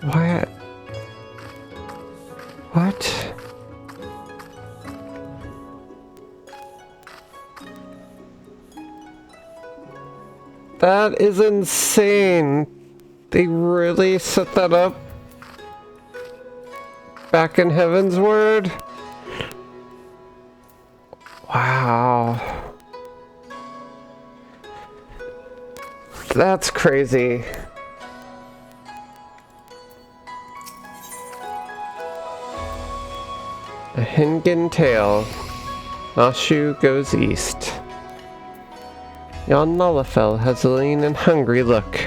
What? What? That is insane. They really set that up back in Heaven's Word? Wow. That's crazy. A Hingen tale. Nashu goes east. Jan Nullafell has a lean and hungry look.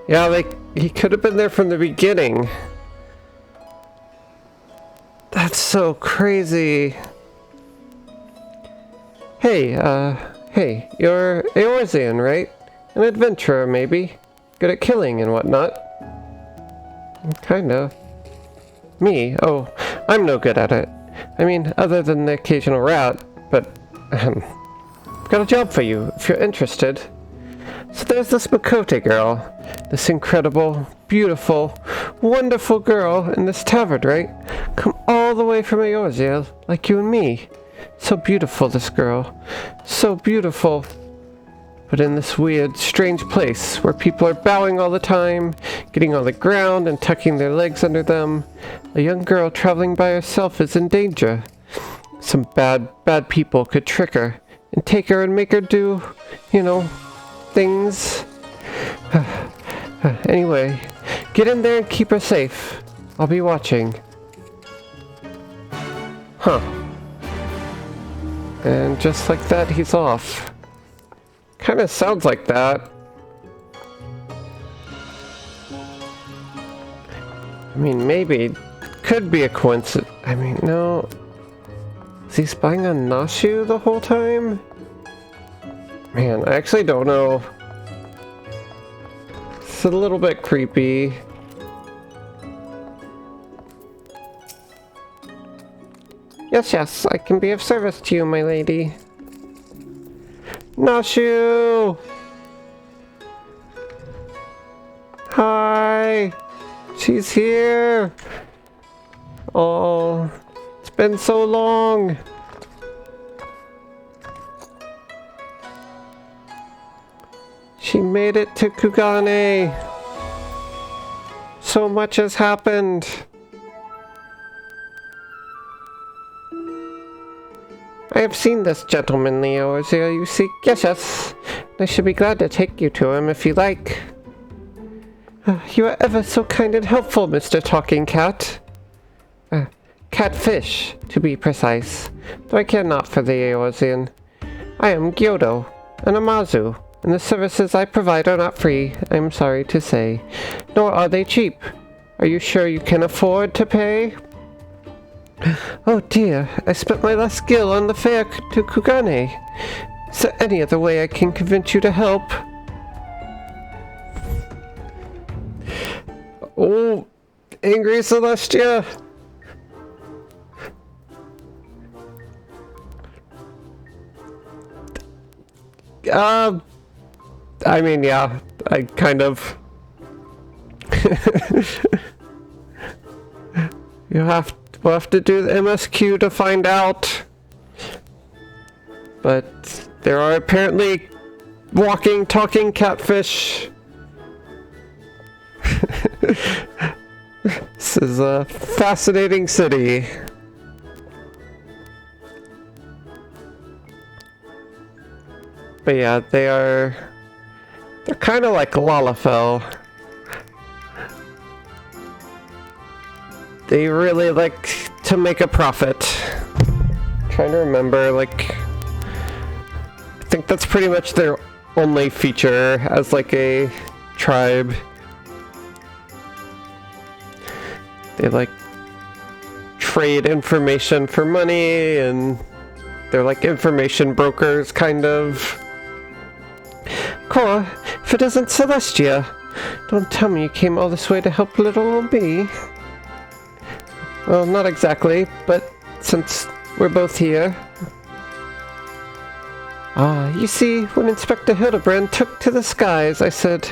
Yeah, he could have been there from the beginning. That's so crazy. Hey, you're Eorzean, right? An adventurer, maybe? Good at killing and whatnot. Kinda. Me? Oh, I'm no good at it. I mean, other than the occasional rat, but, got a job for you, if you're interested. So there's this Makote girl. This incredible, beautiful, wonderful girl in this tavern, right? Come all the way from Eorzea, like you and me. So beautiful, this girl. So beautiful. But in this weird, strange place where people are bowing all the time, getting on the ground and tucking their legs under them, a young girl traveling by herself is in danger. Some bad people could trick her and take her and make her do, you know, things. Anyway, get in there and keep her safe. I'll be watching. Huh. And just like that, he's off. Kinda sounds like that. I mean, maybe. Could be a coincidence. I mean, no. Is he spying on Nashu the whole time? Man, I actually don't know. It's a little bit creepy. Yes, I can be of service to you, my lady. Nashu! Hi! She's here! Oh, it's been so long! She made it to Kugane! So much has happened! I have seen this gentleman, Eorzea, you seek. Yes. I should be glad to take you to him if you like. You are ever so kind and helpful, Mr. Talking Cat. Catfish, to be precise. Though I care not for the Eorzean. I am Gyodo, an Amazu, and the services I provide are not free, I am sorry to say. Nor are they cheap. Are you sure you can afford to pay? Oh dear, I spent my last gil on the fare to Kugane. Is there any other way I can convince you to help? Oh, angry Celestia! I mean, yeah, I kind of... We'll have to do the MSQ to find out. But there are apparently walking, talking catfish. This is a fascinating city. But yeah, they're kind of like Lalafell. They really like to make a profit. Trying to remember, like, I think that's pretty much their only feature as like a tribe. They like trade information for money, and they're like information brokers, kind of. Cora, if it isn't Celestia, don't tell me you came all this way to help little old me. Well, not exactly, but since we're both here. You see, when Inspector Hildibrand took to the skies, I said,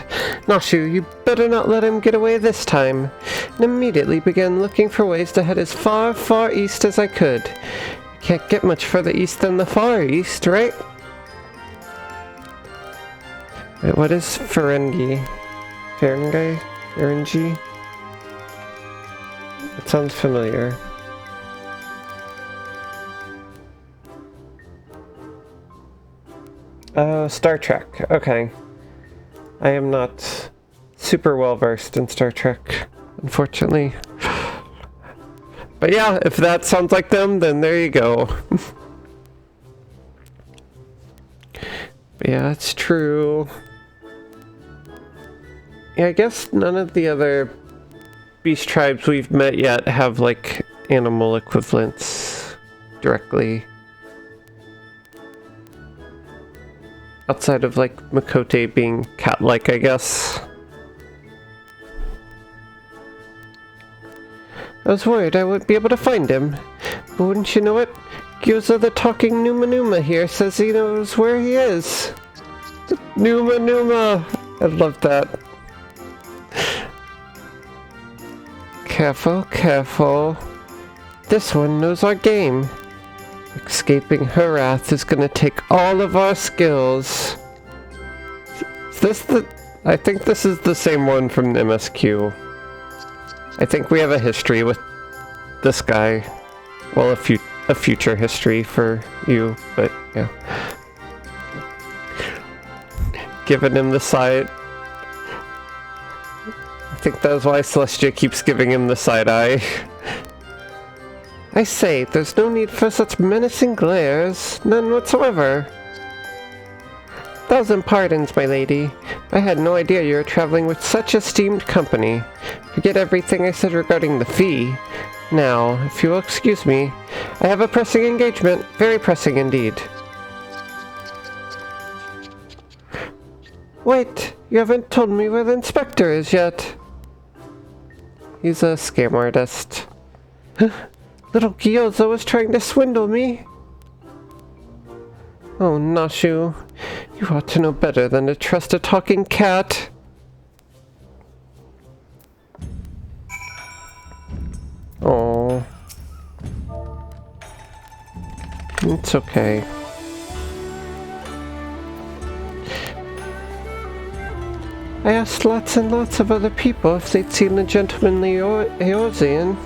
Noshu, you better not let him get away this time, and immediately began looking for ways to head as far, far east as I could. You can't get much further east than the Far East, right? Wait, what is Ferengi? Ferengi? That sounds familiar. Star Trek. Okay. I am not super well versed in Star Trek, unfortunately. But yeah, if that sounds like them, then there you go. But yeah, it's true. Yeah, I guess none of the other beast tribes we've met yet have, like, animal equivalents directly. Outside of, like, Makote being cat-like, I guess. I was worried I wouldn't be able to find him. But wouldn't you know it? Gyoza the talking Numa Numa here says he knows where he is. Numa Numa! I love that. Careful, careful. This one knows our game. Escaping her wrath is gonna take all of our skills. I think this is the same one from MSQ. I think we have a history with this guy. Well, a future history for you, but yeah. Giving him the side. I think that's why Celestia keeps giving him the side eye. I say, there's no need for such menacing glares. None whatsoever. 1,000 pardons, my lady. I had no idea you were traveling with such esteemed company. Forget everything I said regarding the fee. Now, if you will excuse me, I have a pressing engagement. Very pressing indeed. Wait, you haven't told me where the inspector is yet. He's a scam artist. Little Gyoza was trying to swindle me. Oh, Noshu, you ought to know better than to trust a talking cat. Oh, it's okay. I asked lots and lots of other people if they'd seen the gentlemanly Eorzean,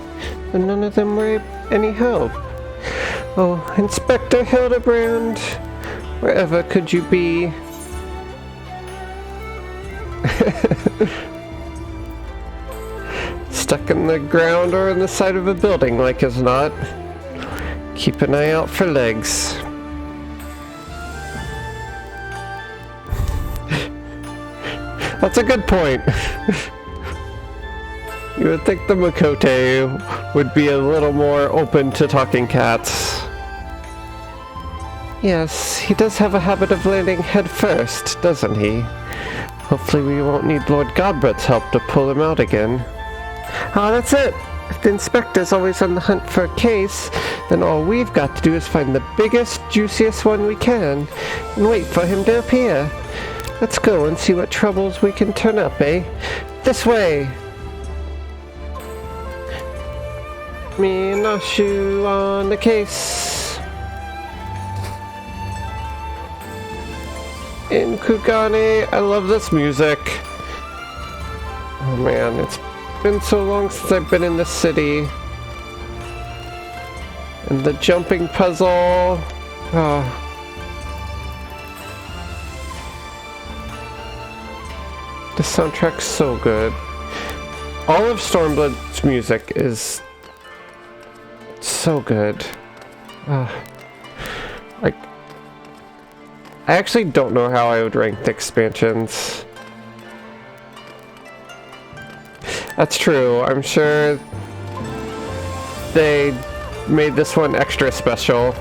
but none of them were any help. Oh, Inspector Hildibrand, wherever could you be? Stuck in the ground or in the side of a building, like as not. Keep an eye out for legs. That's a good point. You would think the Makote would be a little more open to talking cats. Yes, he does have a habit of landing head first, doesn't he? Hopefully we won't need Lord Godbrett's help to pull him out again. Ah, that's it! If the inspector's always on the hunt for a case, then all we've got to do is find the biggest, juiciest one we can, and wait for him to appear. Let's go and see what troubles we can turn up, eh? This way! Me and Noshu on the case. In Kugane, I love this music. Oh man, it's been so long since I've been in the city. And the jumping puzzle. Oh. The soundtrack's so good. All of Stormblood's music is so good. Like, I actually don't know how I would rank the expansions. That's true. I'm sure they made this one extra special.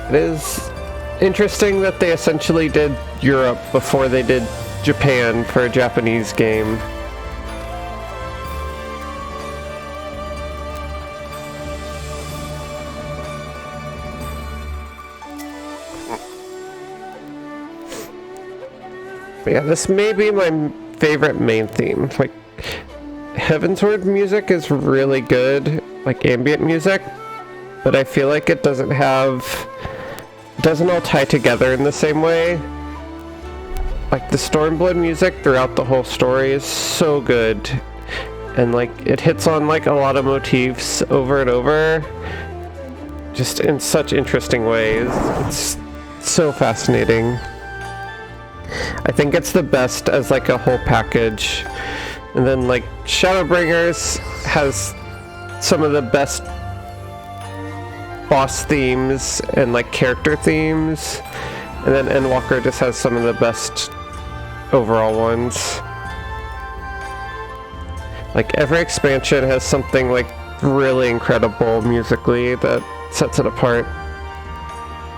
It is interesting that they essentially did Europe before they did Japan for a Japanese game. But yeah, this may be my favorite main theme. Like, Heavensward music is really good, like ambient music, but I feel like it doesn't all tie together in the same way. Like, the Stormblood music throughout the whole story is so good, and like, it hits on like a lot of motifs over and over, just in such interesting ways. It's so fascinating. I think it's the best as like a whole package. And then like Shadowbringers has some of the best boss themes and like character themes, and then Endwalker just has some of the best overall ones. Like every expansion has something like really incredible musically that sets it apart.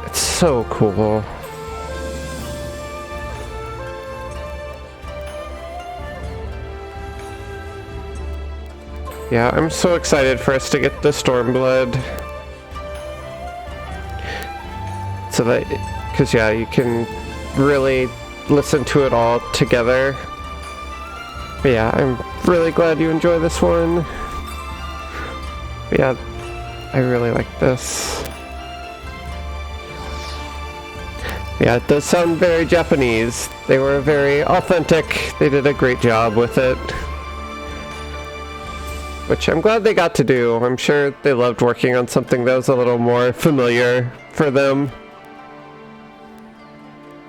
It's so cool. Yeah, I'm so excited for us to get the Stormblood. So that, because yeah, you can really listen to it all together. But yeah, I'm really glad you enjoy this one. But yeah, I really like this. Yeah, it does sound very Japanese. They were very authentic. They did a great job with it. Which I'm glad they got to do. I'm sure they loved working on something that was a little more familiar for them.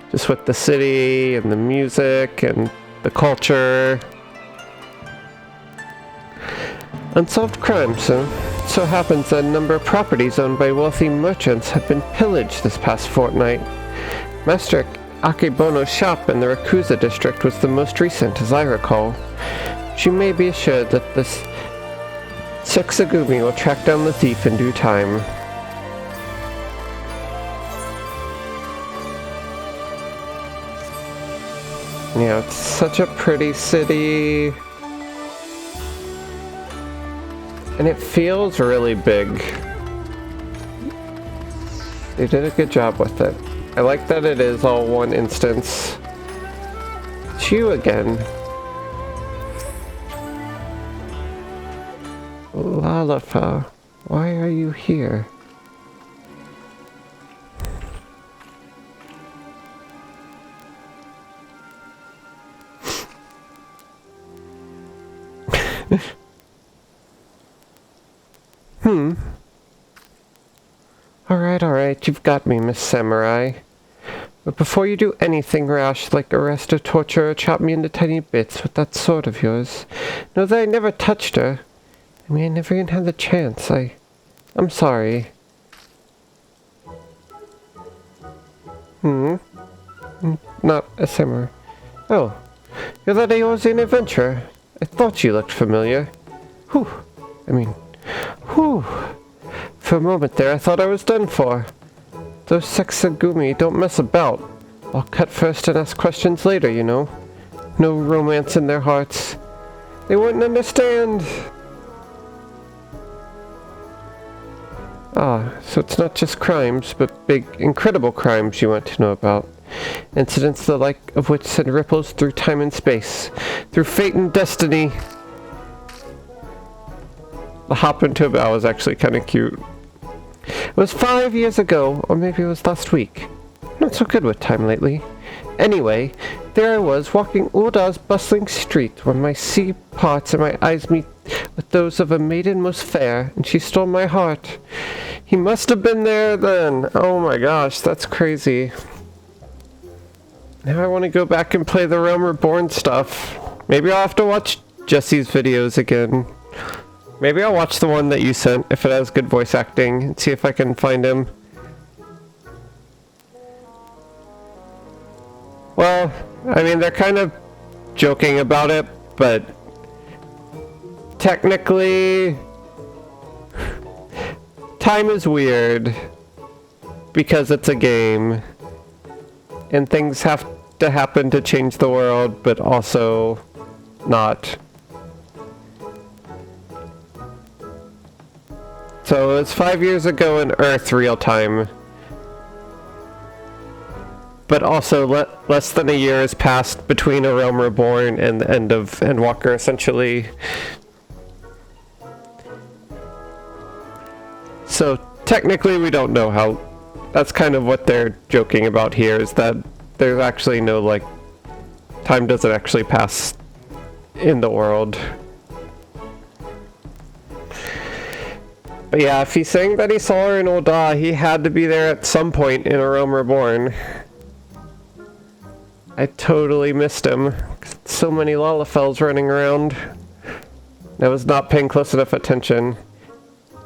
Just with the city and the music and the culture. Unsolved crimes. So happens that a number of properties owned by wealthy merchants have been pillaged this past fortnight. Master Akebono's shop in the Rakuza district was the most recent, as I recall. You may be assured that this Sexagumi will track down the thief in due time. Yeah, it's such a pretty city. And it feels really big. They did a good job with it. I like that it is all one instance. It's you again. Lalafa, why are you here? Alright, you've got me, Miss Samurai. But before you do anything rash, like arrest or torture or chop me into tiny bits with that sword of yours, know that I never touched her. I mean, I never even had the chance. I'm sorry. Not a samurai. Oh, you're that Eorzean adventurer. I thought you looked familiar. Whew. For a moment there, I thought I was done for. Those Sexagumi don't mess about. I'll cut first and ask questions later, you know. No romance in their hearts. They wouldn't understand. Ah, so it's not just crimes, but big, incredible crimes you want to know about. Incidents the like of which send ripples through time and space, through fate and destiny. The hop into a bow is actually kind of cute. It was 5 years ago, or maybe it was last week. Not so good with time lately. Anyway, there I was, walking Ulda's bustling street, when my sea parts and my eyes meet with those of a maiden most fair, and she stole my heart. He must have been there then. Oh my gosh, that's crazy. Now I want to go back and play the Realm Reborn stuff. Maybe I'll have to watch Jesse's videos again. Maybe I'll watch the one that you sent, if it has good voice acting, and see if I can find him. Well, I mean, they're kind of joking about it, but technically, time is weird because it's a game, and things have to happen to change the world, but also not. So it's 5 years ago in Earth real time. but also less than a year has passed between A Realm Reborn and the end of Endwalker, essentially. So technically we don't know how. That's kind of what they're joking about here, is that there's actually no, like, time doesn't actually pass in the world. But yeah, if he's saying that he saw her in Ul'dah, he had to be there at some point in A Realm Reborn. I totally missed him. So many Lalafels running around. I was not paying close enough attention.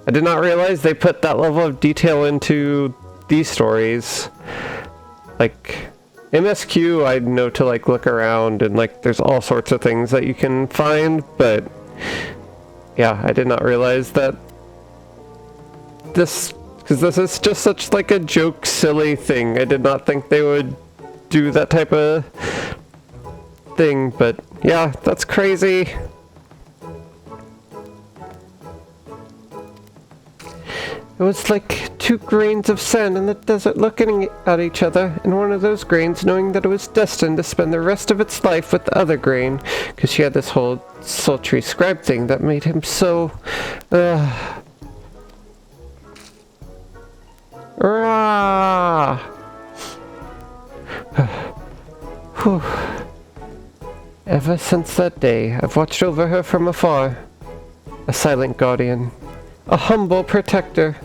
I did not realize they put that level of detail into these stories. Like, MSQ, I know to, like, look around and, like, there's all sorts of things that you can find, but yeah, I did not realize that this, because this is just such, like, a joke, silly thing. I did not think they would do that type of thing, but yeah, that's crazy. It was like two grains of sand in the desert looking at each other, and one of those grains knowing that it was destined to spend the rest of its life with the other grain, because she had this whole sultry scribe thing that made him so... Ever since that day, I've watched over her from afar. A silent guardian. A humble protector.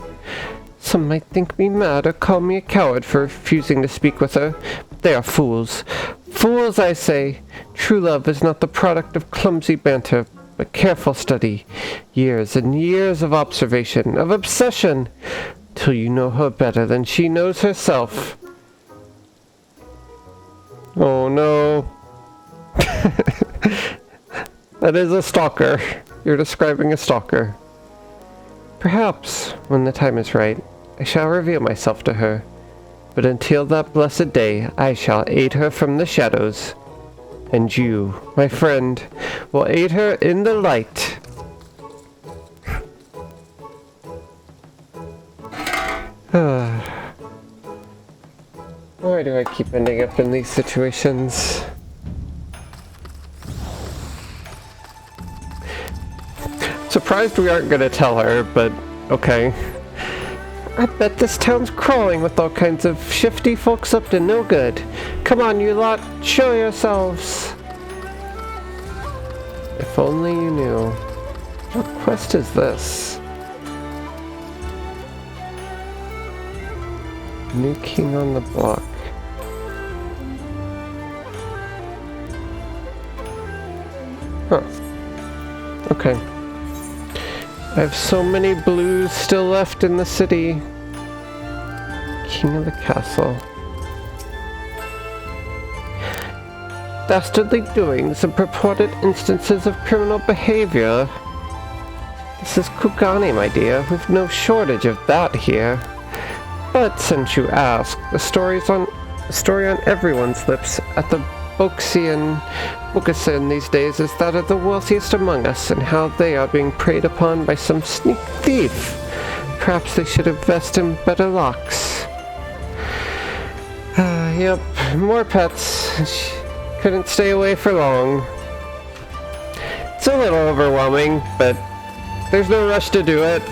Some might think me mad or call me a coward for refusing to speak with her, but they are fools. Fools, I say. True love is not the product of clumsy banter, but careful study. Years and years of observation, of obsession, till you know her better than she knows herself. Oh no. That is a stalker. You're describing a stalker. Perhaps, when the time is right, I shall reveal myself to her. But until that blessed day, I shall aid her from the shadows. And you, my friend, will aid her in the light. Why do I keep ending up in these situations? Surprised we aren't gonna tell her, but okay. I bet this town's crawling with all kinds of shifty folks up to no good. Come on, you lot, show yourselves. If only you knew. What quest is this? New king on the block. Huh. Okay. I have so many blues still left in the city. King of the castle. Dastardly doings and purported instances of criminal behavior. This is Kugani, my dear. We've no shortage of that here. But since you ask, the story on everyone's lips at the Bokasin these days is that of the wealthiest among us, and how they are being preyed upon by some sneak thief. Perhaps they should invest in better locks. Yep, more pets. Couldn't stay away for long. It's a little overwhelming, but there's no rush to do it.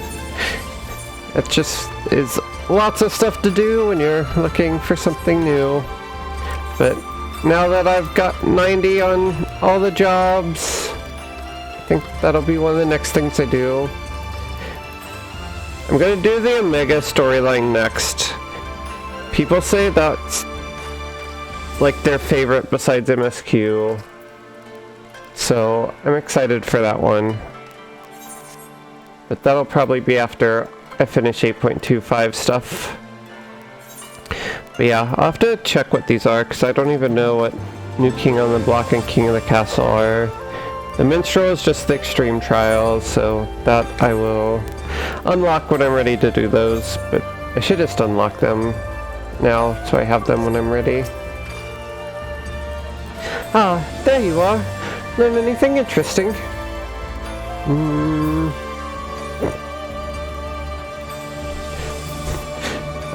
It just is lots of stuff to do when you're looking for something new. But now that I've got 90 on all the jobs, I think that'll be one of the next things I do. I'm gonna do the Omega storyline next. People say that's like their favorite besides MSQ. So I'm excited for that one. But that'll probably be after I finish 8.25 stuff. But yeah, I'll have to check what these are, because I don't even know what New King on the Block and King of the Castle are. The Minstrel is just the Extreme Trials, so that I will unlock when I'm ready to do those. But I should just unlock them now, so I have them when I'm ready. Ah, there you are. Learn anything interesting?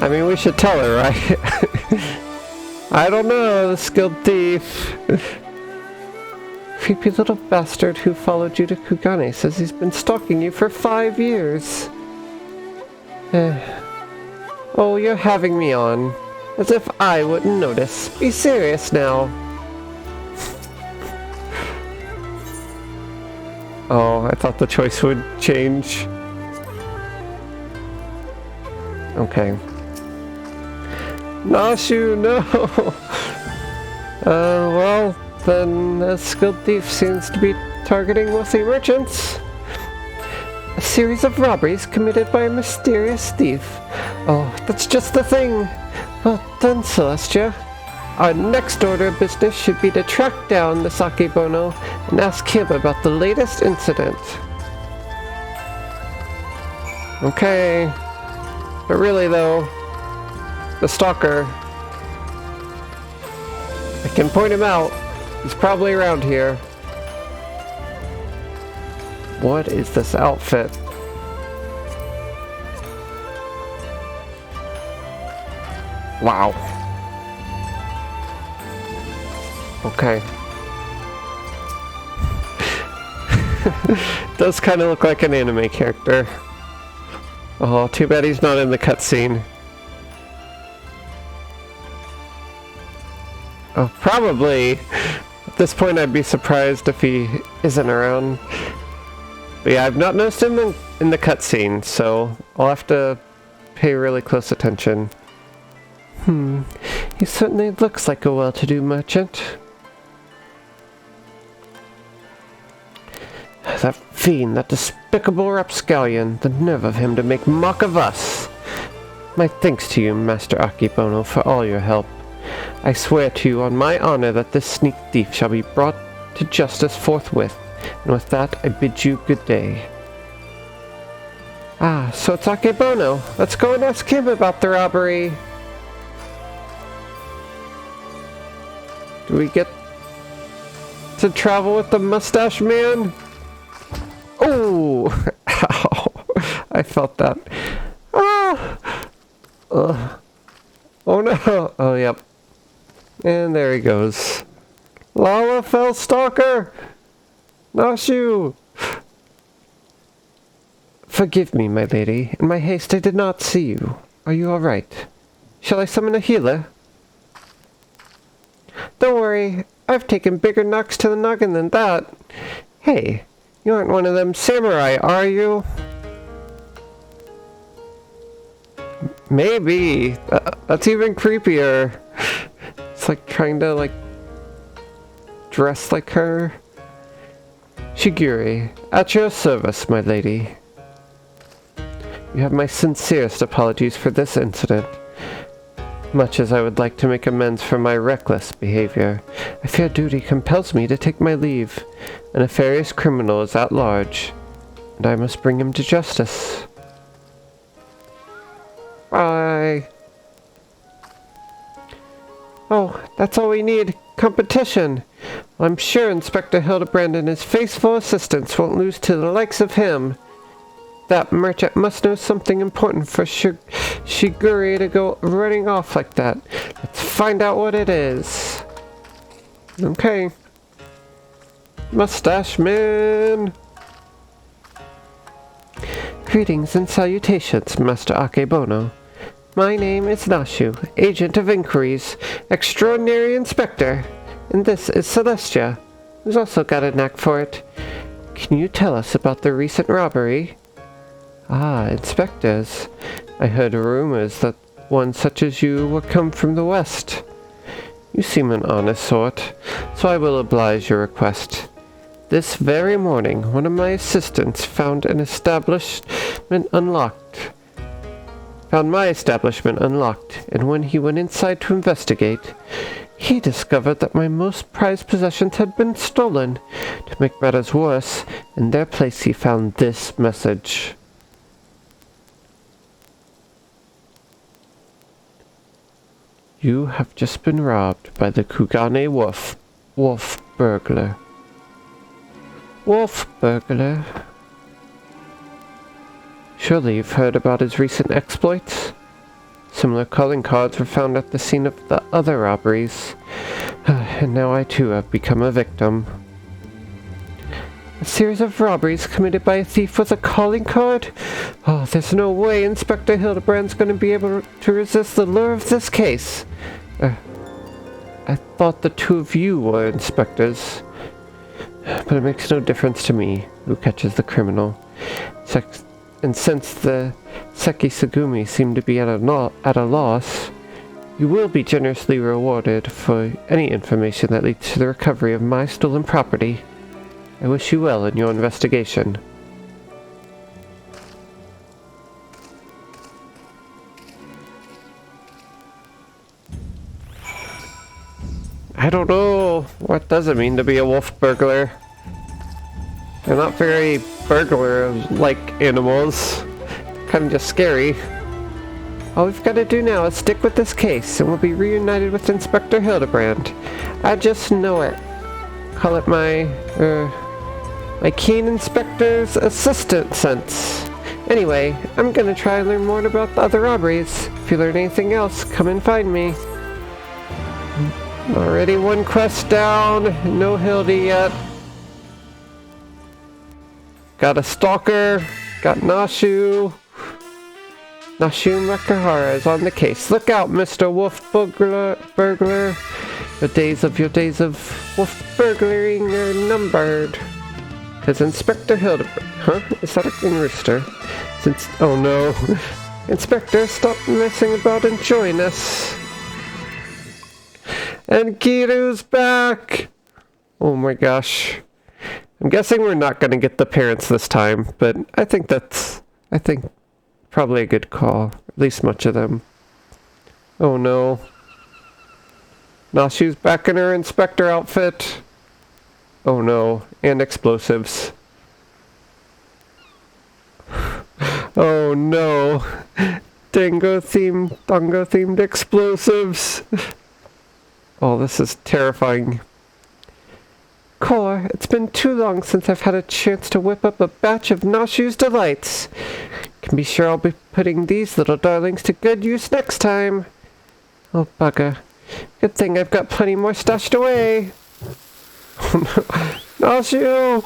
I mean, we should tell her, right? I don't know, the skilled thief. Creepy little bastard who followed you to Kugane says he's been stalking you for 5 years. Oh, you're having me on. As if I wouldn't notice. Be serious now. Oh, I thought the choice would change. Okay. Nashu, no! Well, then a skilled thief seems to be targeting wealthy merchants. A series of robberies committed by a mysterious thief. Oh, that's just the thing. Well done, Celestia. Our next order of business should be to track down the Akebono and ask him about the latest incident. Okay. But really though, the stalker, I can point him out. He's probably around here. What is this outfit? Wow. Okay. Does kind of look like an anime character. Oh, too bad he's not in the cutscene. Oh, probably. At this point, I'd be surprised if he isn't around. But yeah, I've not noticed him in the cutscene, so I'll have to pay really close attention. He certainly looks like a well-to-do merchant. That fiend, that despicable rapscallion, the nerve of him to make mock of us. My thanks to you, Master Akebono, for all your help. I swear to you on my honor that this sneak thief shall be brought to justice forthwith, and with that I bid you good day. Ah, so it's Akebono. Let's go and ask him about the robbery. Do we get to travel with the mustache man? Oh! Ow! I felt that. Ah! Oh no! Oh, yep. And there he goes. Lalafell Stalker! Nashu! Forgive me, my lady. In my haste I did not see you. Are you alright? Shall I summon a healer? Don't worry, I've taken bigger knocks to the noggin than that. Hey, you aren't one of them samurai, are you? Maybe. That's even creepier. It's like trying to, like, dress like her. Shigure, at your service, my lady. You have my sincerest apologies for this incident. Much as I would like to make amends for my reckless behavior, I fear duty compels me to take my leave. A nefarious criminal is at large, and I must bring him to justice. Bye. Oh, that's all we need. Competition. Well, I'm sure Inspector Hildibrand and his faithful assistants won't lose to the likes of him. That merchant must know something important for Shigure to go running off like that. Let's find out what it is. Okay. Mustache Man! Greetings and salutations, Master Akebono. My name is Nashu, Agent of Inquiries, Extraordinary Inspector. And this is Celestia, who's also got a knack for it. Can you tell us about the recent robbery? Ah, inspectors. I heard rumors that one such as you were come from the west. You seem an honest sort, so I will oblige your request. This very morning, one of my assistants found my establishment unlocked, and when he went inside to investigate, he discovered that my most prized possessions had been stolen. To make matters worse, in their place he found this message. You have just been robbed by the Kugane wolf burglar. Wolf burglar? Surely you've heard about his recent exploits? Similar calling cards were found at the scene of the other robberies. And now I too have become a victim. A series of robberies committed by a thief with a calling card? Oh, there's no way Inspector Hildibrand's going to be able to resist the lure of this case. I thought the two of you were inspectors. But it makes no difference to me who catches the criminal. And since the Seki Sugumi seem to be at a loss, you will be generously rewarded for any information that leads to the recovery of my stolen property. I wish you well in your investigation. I don't know. What does it mean to be a wolf burglar? They're not very burglar-like animals. Kind of just scary. All we've got to do now is stick with this case, and we'll be reunited with Inspector Hildibrand. I just know it. Call it my keen inspector's assistant sense. Anyway, I'm gonna try and learn more about the other robberies. If you learn anything else, come and find me. Already one quest down, no Hildy yet. Got a stalker, got Nashu. Nashu Makahara is on the case. Look out, Mr. Wolf Burglar. Your days of wolf burglaring are numbered. Because Inspector Hildibrand... Huh? Is that a green rooster? Oh no. Inspector, stop messing about and join us. And Kiru's back! Oh my gosh. I'm guessing we're not going to get the parents this time, but I think probably a good call. At least much of them. Oh no. Nashu's back in her inspector outfit. Oh no. And explosives. Oh no. Dango-themed explosives. Oh, this is terrifying. Core, it's been too long since I've had a chance to whip up a batch of Nashu's delights. Can be sure I'll be putting these little darlings to good use next time. Oh, bugger. Good thing I've got plenty more stashed away. Oh no. Nashu!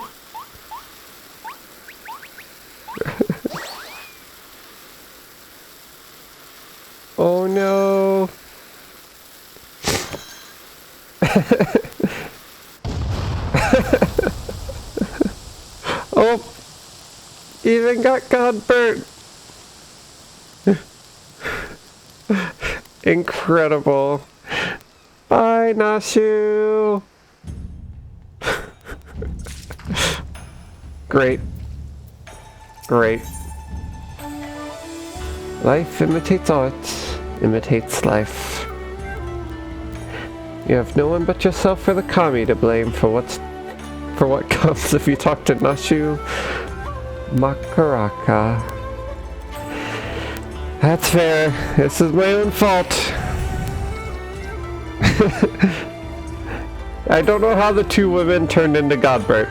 Oh no. Oh, even got God burnt. Incredible. Bye, Nashu. Great. Great. Life imitates art, imitates life. You have no one but yourself for the kami to blame for what comes if you talk to Nashu Makaraka. That's fair. This is my own fault. I don't know how the two women turned into Godbert.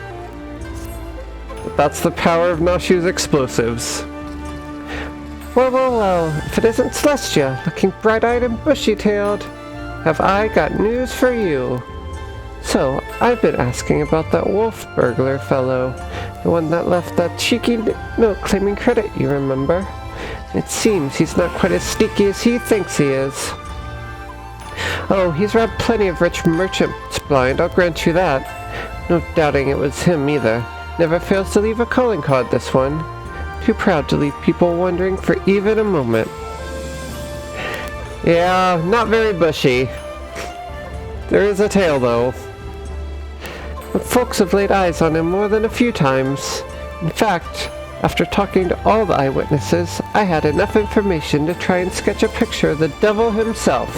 But that's the power of Nashu's explosives. Well, if it isn't Celestia, looking bright-eyed and bushy-tailed, have I got news for you. So, I've been asking about that wolf burglar fellow, the one that left that cheeky note claiming credit, you remember? It seems he's not quite as sneaky as he thinks he is. Oh, he's robbed plenty of rich merchants blind, I'll grant you that. No doubting it was him either. Never fails to leave a calling card, this one. Too proud to leave people wondering for even a moment. Yeah, not very bushy. There is a tail, though. But folks have laid eyes on him more than a few times. In fact, after talking to all the eyewitnesses, I had enough information to try and sketch a picture of the devil himself.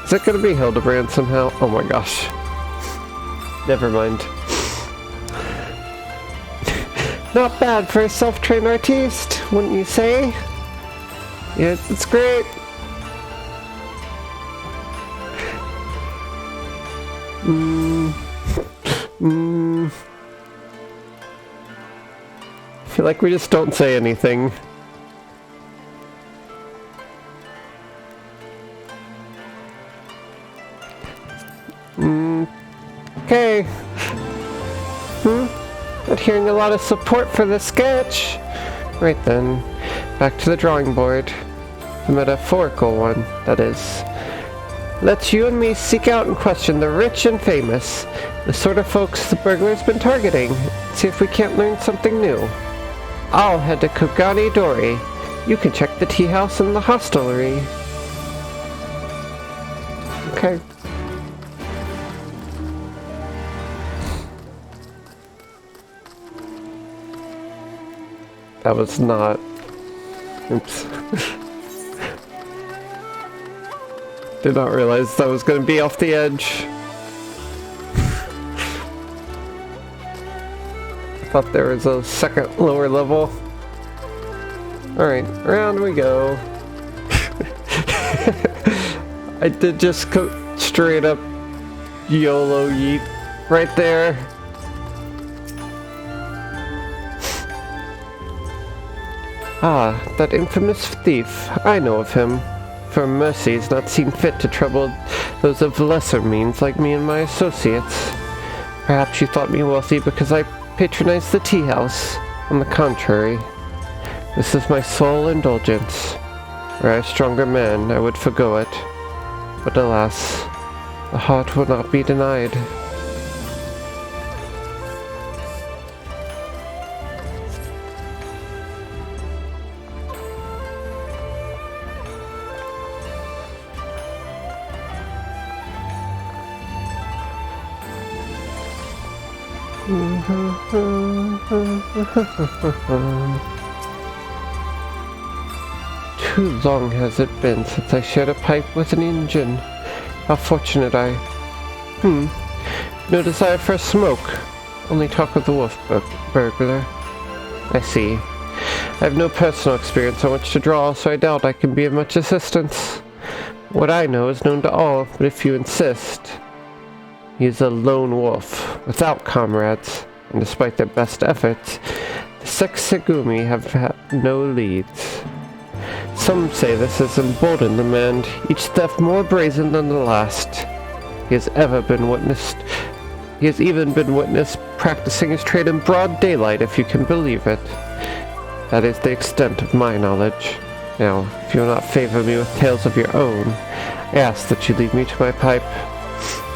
Is it going to be Hildibrand somehow? Oh my gosh. Never mind. Not bad for a self-trained artiste, wouldn't you say? Yes, it's great. I feel like we just don't say anything. Okay. Not hearing a lot of support for this sketch. Right then, back to the drawing board. The metaphorical one, that is. Let's you and me seek out and question the rich and famous, the sort of folks the burglar's been targeting, see if we can't learn something new. I'll head to Kugani Dori. You can check the tea house and the hostelry. Okay. That was not... Oops. Did not realize that was going to be off the edge. Thought there was a second lower level. Alright, around we go. I did just go straight up YOLO yeet right there. Ah, that infamous thief. I know of him. For mercy has not seen fit to trouble those of lesser means like me and my associates. Perhaps you thought me wealthy because I patronized the tea house. On the contrary, this is my sole indulgence. Were I a stronger man, I would forgo it. But alas, the heart will not be denied. Too long has it been since I shared a pipe with an Injun. How fortunate I... No desire for a smoke. Only talk of the wolf burglar. I see. I have no personal experience on which to draw, so I doubt I can be of much assistance. What I know is known to all, but if you insist... He is a lone wolf, without comrades, and despite their best efforts, the six Segumi have had no leads. Some say this has emboldened the man, each theft more brazen than the last. He has even been witnessed practicing his trade in broad daylight, if you can believe it. That is the extent of my knowledge. Now, if you will not favor me with tales of your own, I ask that you leave me to my pipe.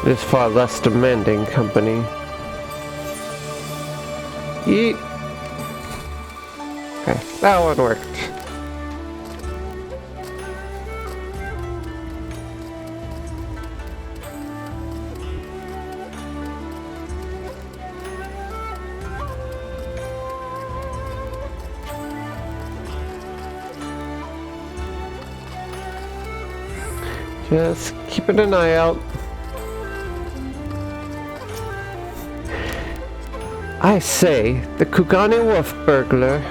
It is far less demanding company. Yeet. Okay, that one worked. Just keeping an eye out. I say, the Kugane Wolf burglar.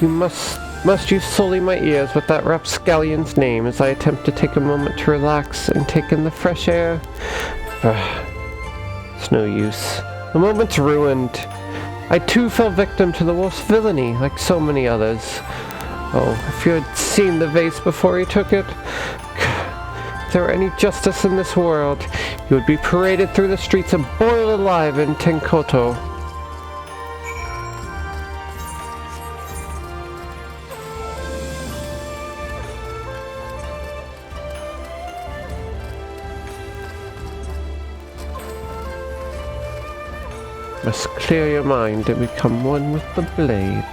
You must use solely my ears with that rapscallion's name as I attempt to take a moment to relax and take in the fresh air. It's no use. The moment's ruined. I too fell victim to the wolf's villainy, like so many others. Oh, if you had seen the vase before he took it. If there were any justice in this world, you would be paraded through the streets and boiled alive in Tenkoto. Must clear your mind and become one with the blade.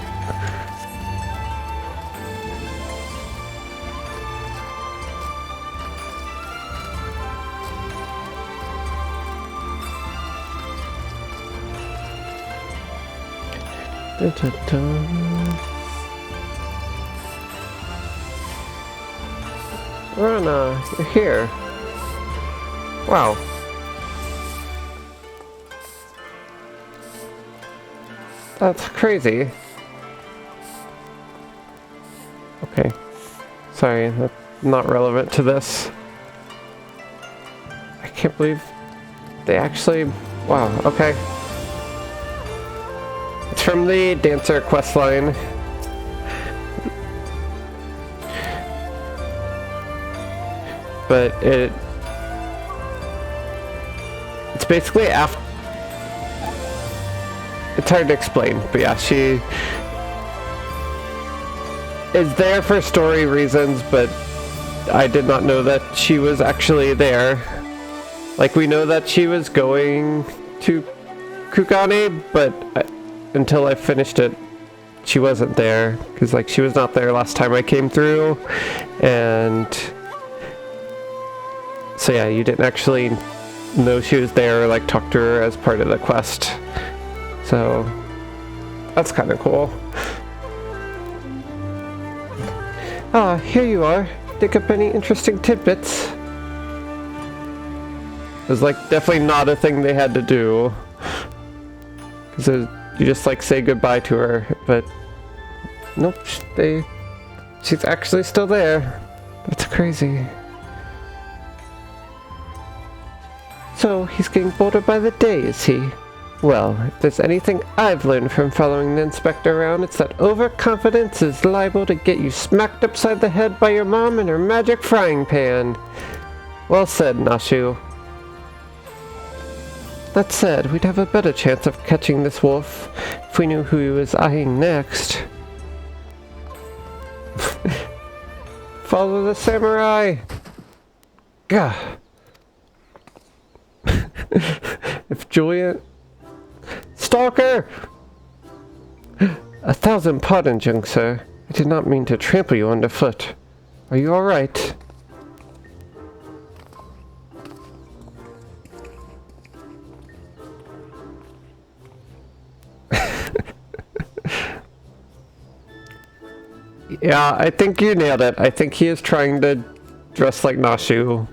Rana, you're here. Wow. That's crazy. Okay. Sorry, that's not relevant to this. I can't believe they actually... Wow, okay. It's from the Dancer questline. But it's basically after it's hard to explain, but yeah, she is there for story reasons, but I did not know that she was actually there. Like, we know that she was going to Kugane, but until I finished it, she wasn't there, because like she was not there last time I came through, and so yeah, you didn't actually know she was there or like talk to her as part of the quest, so that's kind of cool. Ah, here you are. Pick up any interesting tidbits? It was like definitely not a thing they had to do, because you just like say goodbye to her, but nope, she's actually still there. That's crazy. So he's getting bolder by the day, is he? Well, if there's anything I've learned from following the inspector around, it's that overconfidence is liable to get you smacked upside the head by your mom and her magic frying pan. Well said, Nashu. That said, we'd have a better chance of catching this wolf if we knew who he was eyeing next. Follow the samurai! Gah! If Juliet... Stalker! 1,000 pardons, young sir. I did not mean to trample you underfoot. Are you alright? Yeah, I think you nailed it. I think he is trying to dress like Nashu.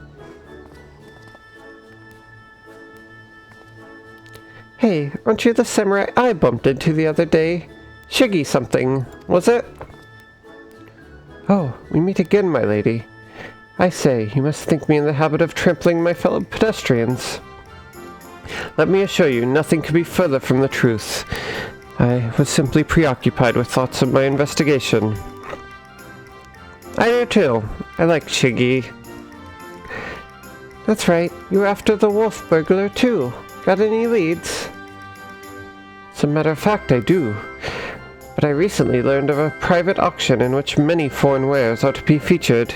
Hey, aren't you the samurai I bumped into the other day? Shiggy something, was it? Oh, we meet again, my lady. I say, you must think me in the habit of trampling my fellow pedestrians. Let me assure you, nothing could be further from the truth. I was simply preoccupied with thoughts of my investigation. I do too. I like Shiggy. That's right, you were after the wolf burglar too. Got any leads? As a matter of fact, I do. But I recently learned of a private auction in which many foreign wares are to be featured.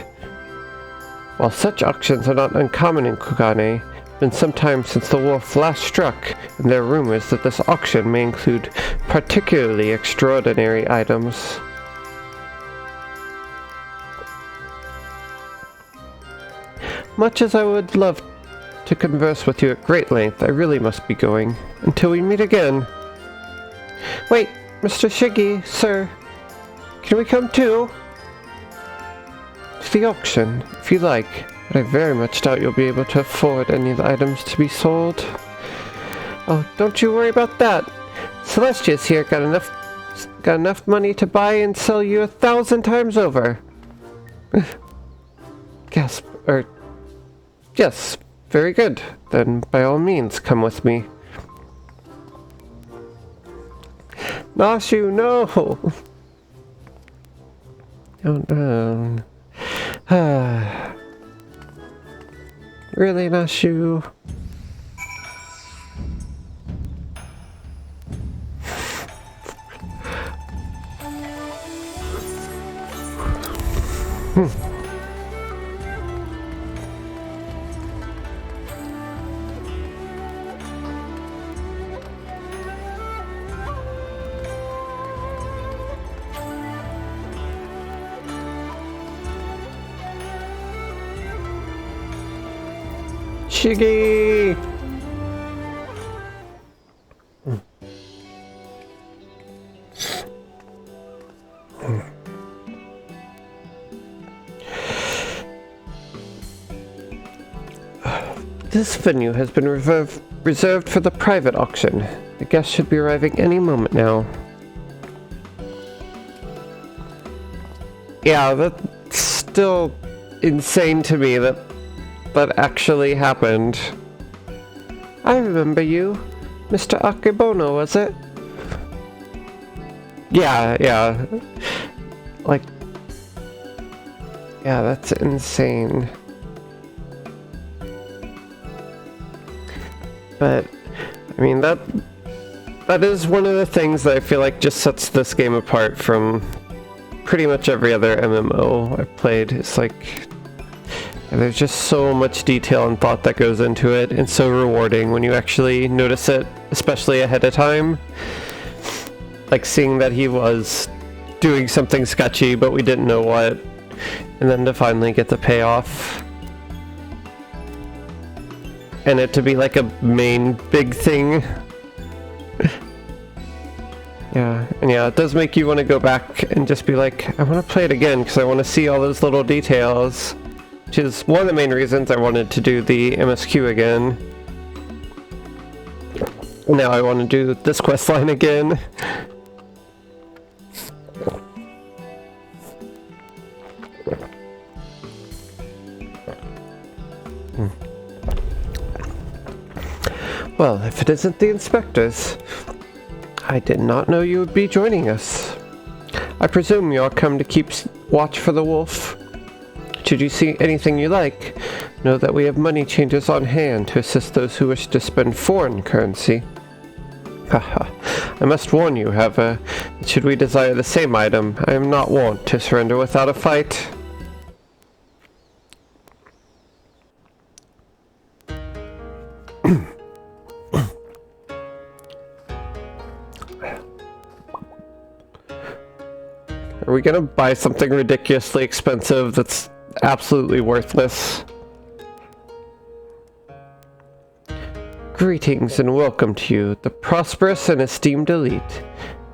While such auctions are not uncommon in Kugane, it's been some time since the wolf last struck, and there are rumors that this auction may include particularly extraordinary items. Much as I would love to converse with you at great length, I really must be going. Until we meet again. Wait, Mr. Shiggy, sir. Can we come too? To the auction, if you like, but I very much doubt you'll be able to afford any of the items to be sold. Oh, don't you worry about that. Celestia's here got enough money to buy and sell you 1,000 times over. Gasp, yes, very good. Then by all means, come with me. Nashu, no! Oh no. Really, Nashu? Shiggy! This venue has been reserved for the private auction. The guests should be arriving any moment now. Yeah, that's still insane to me that actually happened. I remember you. Mr. Akebono, was it? Yeah. Like... yeah, that's insane. But, I mean, that is one of the things that I feel like just sets this game apart from pretty much every other MMO I've played. It's like, there's just so much detail and thought that goes into it, and so rewarding when you actually notice it, especially ahead of time. Like seeing that he was doing something sketchy, but we didn't know what, and then to finally get the payoff. And it to be like a main big thing. Yeah, and yeah, it does make you want to go back and just be like, I want to play it again because I want to see all those little details. Which is one of the main reasons I wanted to do the MSQ again. Now I want to do this quest line again. Well, if it isn't the inspectors, I did not know you would be joining us. I presume you all come to keep watch for the wolf. Should you see anything you like, know that we have money changers on hand to assist those who wish to spend foreign currency. Haha. I must warn you, however, that should we desire the same item, I am not wont to surrender without a fight. Are we gonna buy something ridiculously expensive that's absolutely worthless? Greetings and welcome to you, the prosperous and esteemed elite.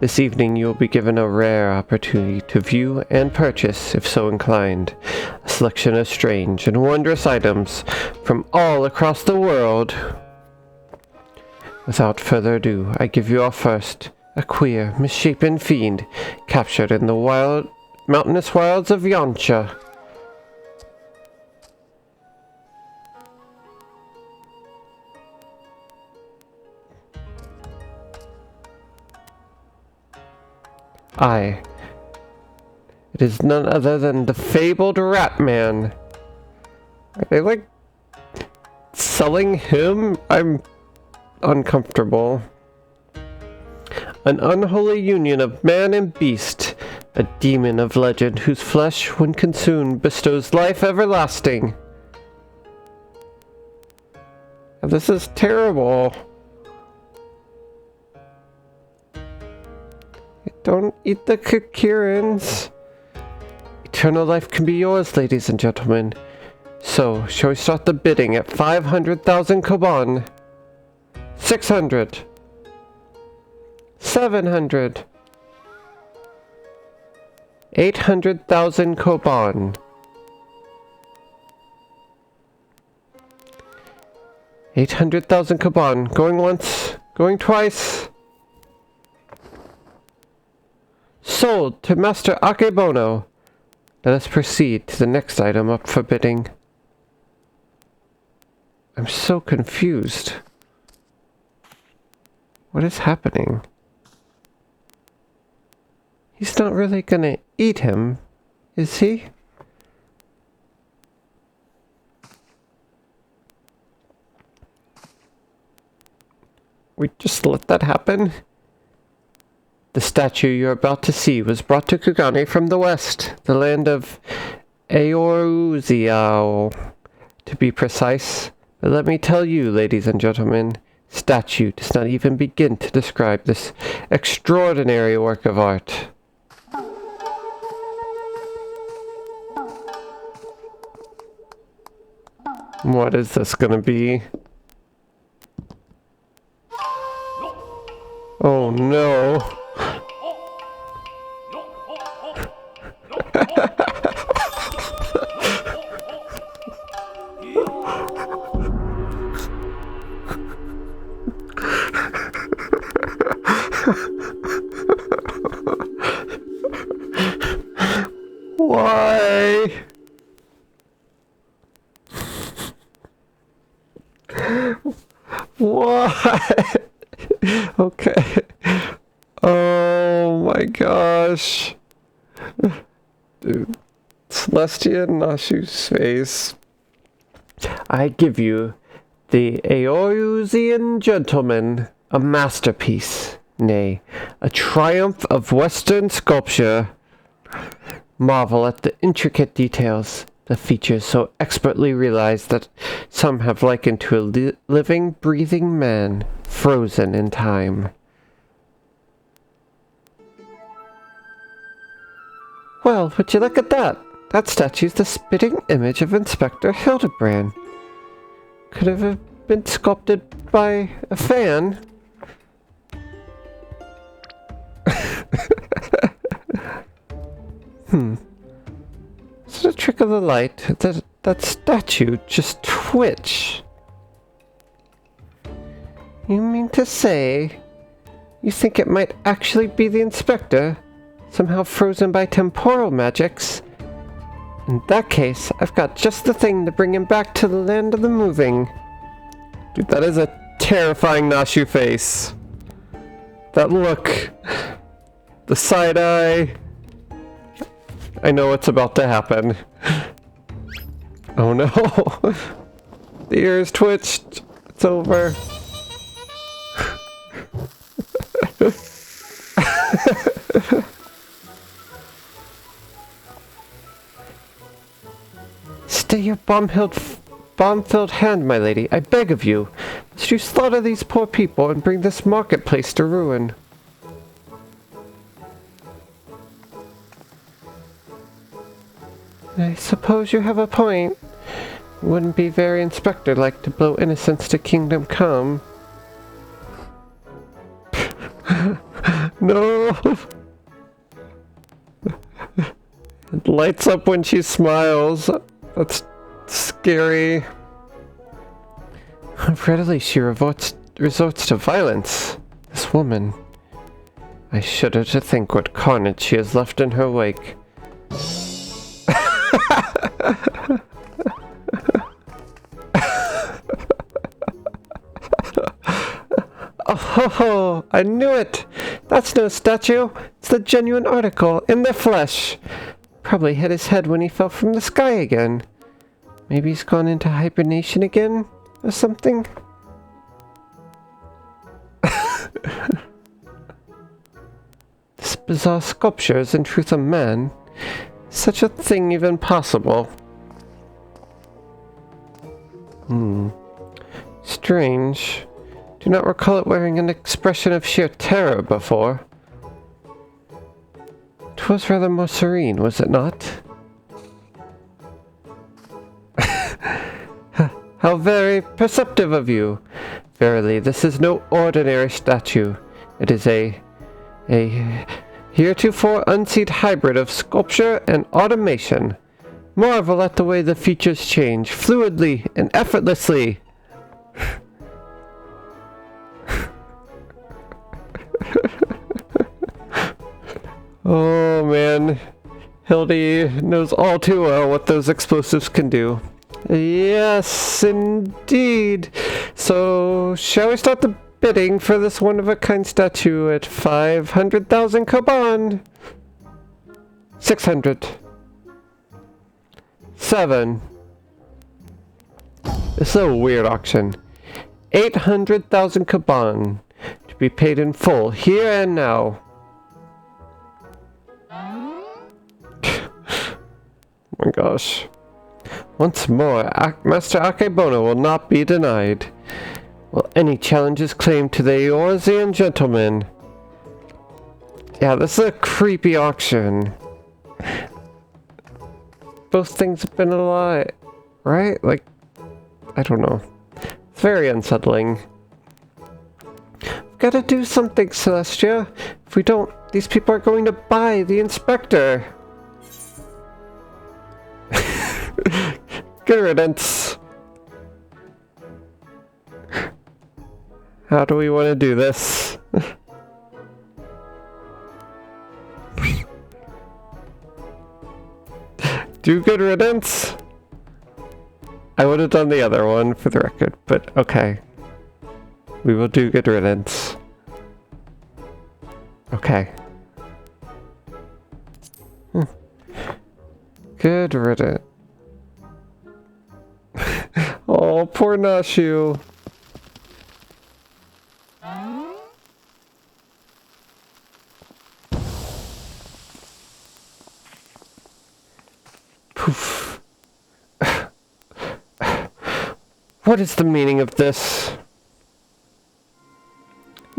This evening you will be given a rare opportunity to view and purchase, if so inclined, a selection of strange and wondrous items from all across the world. Without further ado, I give you our first, a queer, misshapen fiend captured in the mountainous wilds of Yamcha. Aye. It is none other than the fabled Rat Man. Are they like selling him? I'm uncomfortable. An unholy union of man and beast, a demon of legend whose flesh, when consumed, bestows life everlasting. This is terrible. Don't eat the Kakirans. Eternal life can be yours, ladies and gentlemen. So, shall we start the bidding at 500,000 koban? 600. 700. 800,000 koban. 800,000 koban. Going once, going twice. Sold to Master Akebono. Let us proceed to the next item up for bidding. I'm so confused. What is happening? He's not really gonna eat him, is he? We just let that happen? The statue you're about to see was brought to Kugane from the west, the land of Eorzea, to be precise. But let me tell you, ladies and gentlemen, statue does not even begin to describe this extraordinary work of art. What is this gonna be? Oh no. Why? What? Okay. Oh my gosh. Dude. Celestia Nashu's face. I give you the Eorzea gentleman, a masterpiece. nay, a triumph of Western sculpture. Marvel at the intricate details, the features so expertly realized that some have likened to a living, breathing man, frozen in time. Well, would you look at that? That statue's the spitting image of Inspector Hildibrand. Could have been sculpted by a fan. Is it a trick of the light? That statue just twitch. You mean to say you think it might actually be the Inspector? Somehow frozen by temporal magics? In that case, I've got just the thing to bring him back to the land of the moving. Dude, that is a terrifying Nashu face. That look. The side eye. I know what's about to happen. Oh no. The ears twitched. It's over. Stay your bomb-filled hand, my lady, I beg of you, lest you slaughter these poor people and bring this marketplace to ruin. I suppose you have a point. It wouldn't be very Inspector-like to blow innocence to kingdom come. No! It lights up when she smiles. That's scary. How readily she resorts to violence. This woman. I shudder to think what carnage she has left in her wake. Oh ho ho! I knew it! That's no statue! It's the genuine article, in the flesh! Probably hit his head when he fell from the sky again. Maybe he's gone into hibernation again? Or something? This bizarre sculpture is in truth a man. Is such a thing even possible? Strange. Do not recall it wearing an expression of sheer terror before. 'Twas rather more serene, was it not? How very perceptive of you! Verily, this is no ordinary statue. It is a heretofore unseen hybrid of sculpture and automation. Marvel at the way the features change, fluidly and effortlessly. Oh man, Hildy knows all too well what those explosives can do. Yes, indeed. So, shall we start the bidding for this one-of-a-kind statue at 500,000 koban? 600. 7. This is a weird auction. 800,000 koban to be paid in full, here and now. Oh my gosh. Once more, Master Akebono will not be denied. Will any challenges claimed to the Eorzean gentleman? Yeah, this is a creepy auction. Both things have been a lie, right? Like, I don't know. It's very unsettling. We've got to do something, Celestia. If we don't, these people are going to buy the Inspector. Good riddance. How do we want to do this? Do good riddance? I would have done the other one for the record, but okay. We will do good riddance. Okay. Good riddance. Oh, poor Nashu. What is the meaning of this?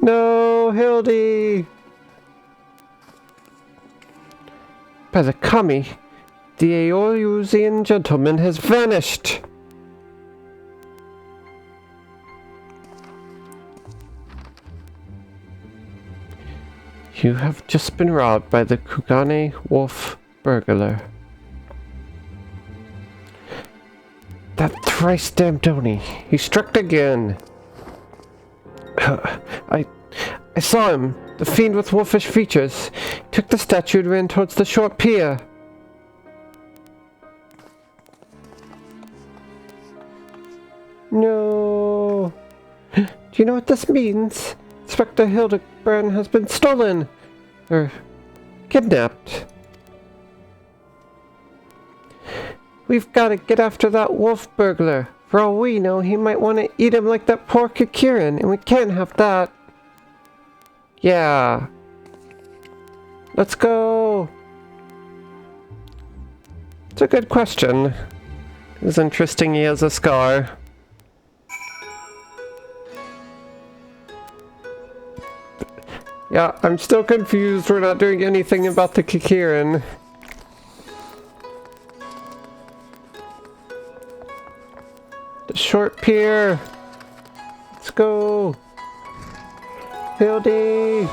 No, Hildy! By the kami, the Eorusian gentleman has vanished! You have just been robbed by the Kugane wolf burglar. That thrice damned Oni. He struck again. I saw him. The fiend with wolfish features. He took the statue and ran towards the short pier. No. Do you know what this means? Inspector Hildibrand has been stolen. Or kidnapped. We've got to get after that wolf burglar. For all we know, he might want to eat him like that poor Kikirin, and we can't have that. Yeah. Let's go. It's a good question. It's interesting he has a scar. Yeah, I'm still confused. We're not doing anything about the Kikirin. The short pier. Let's go. Hildy.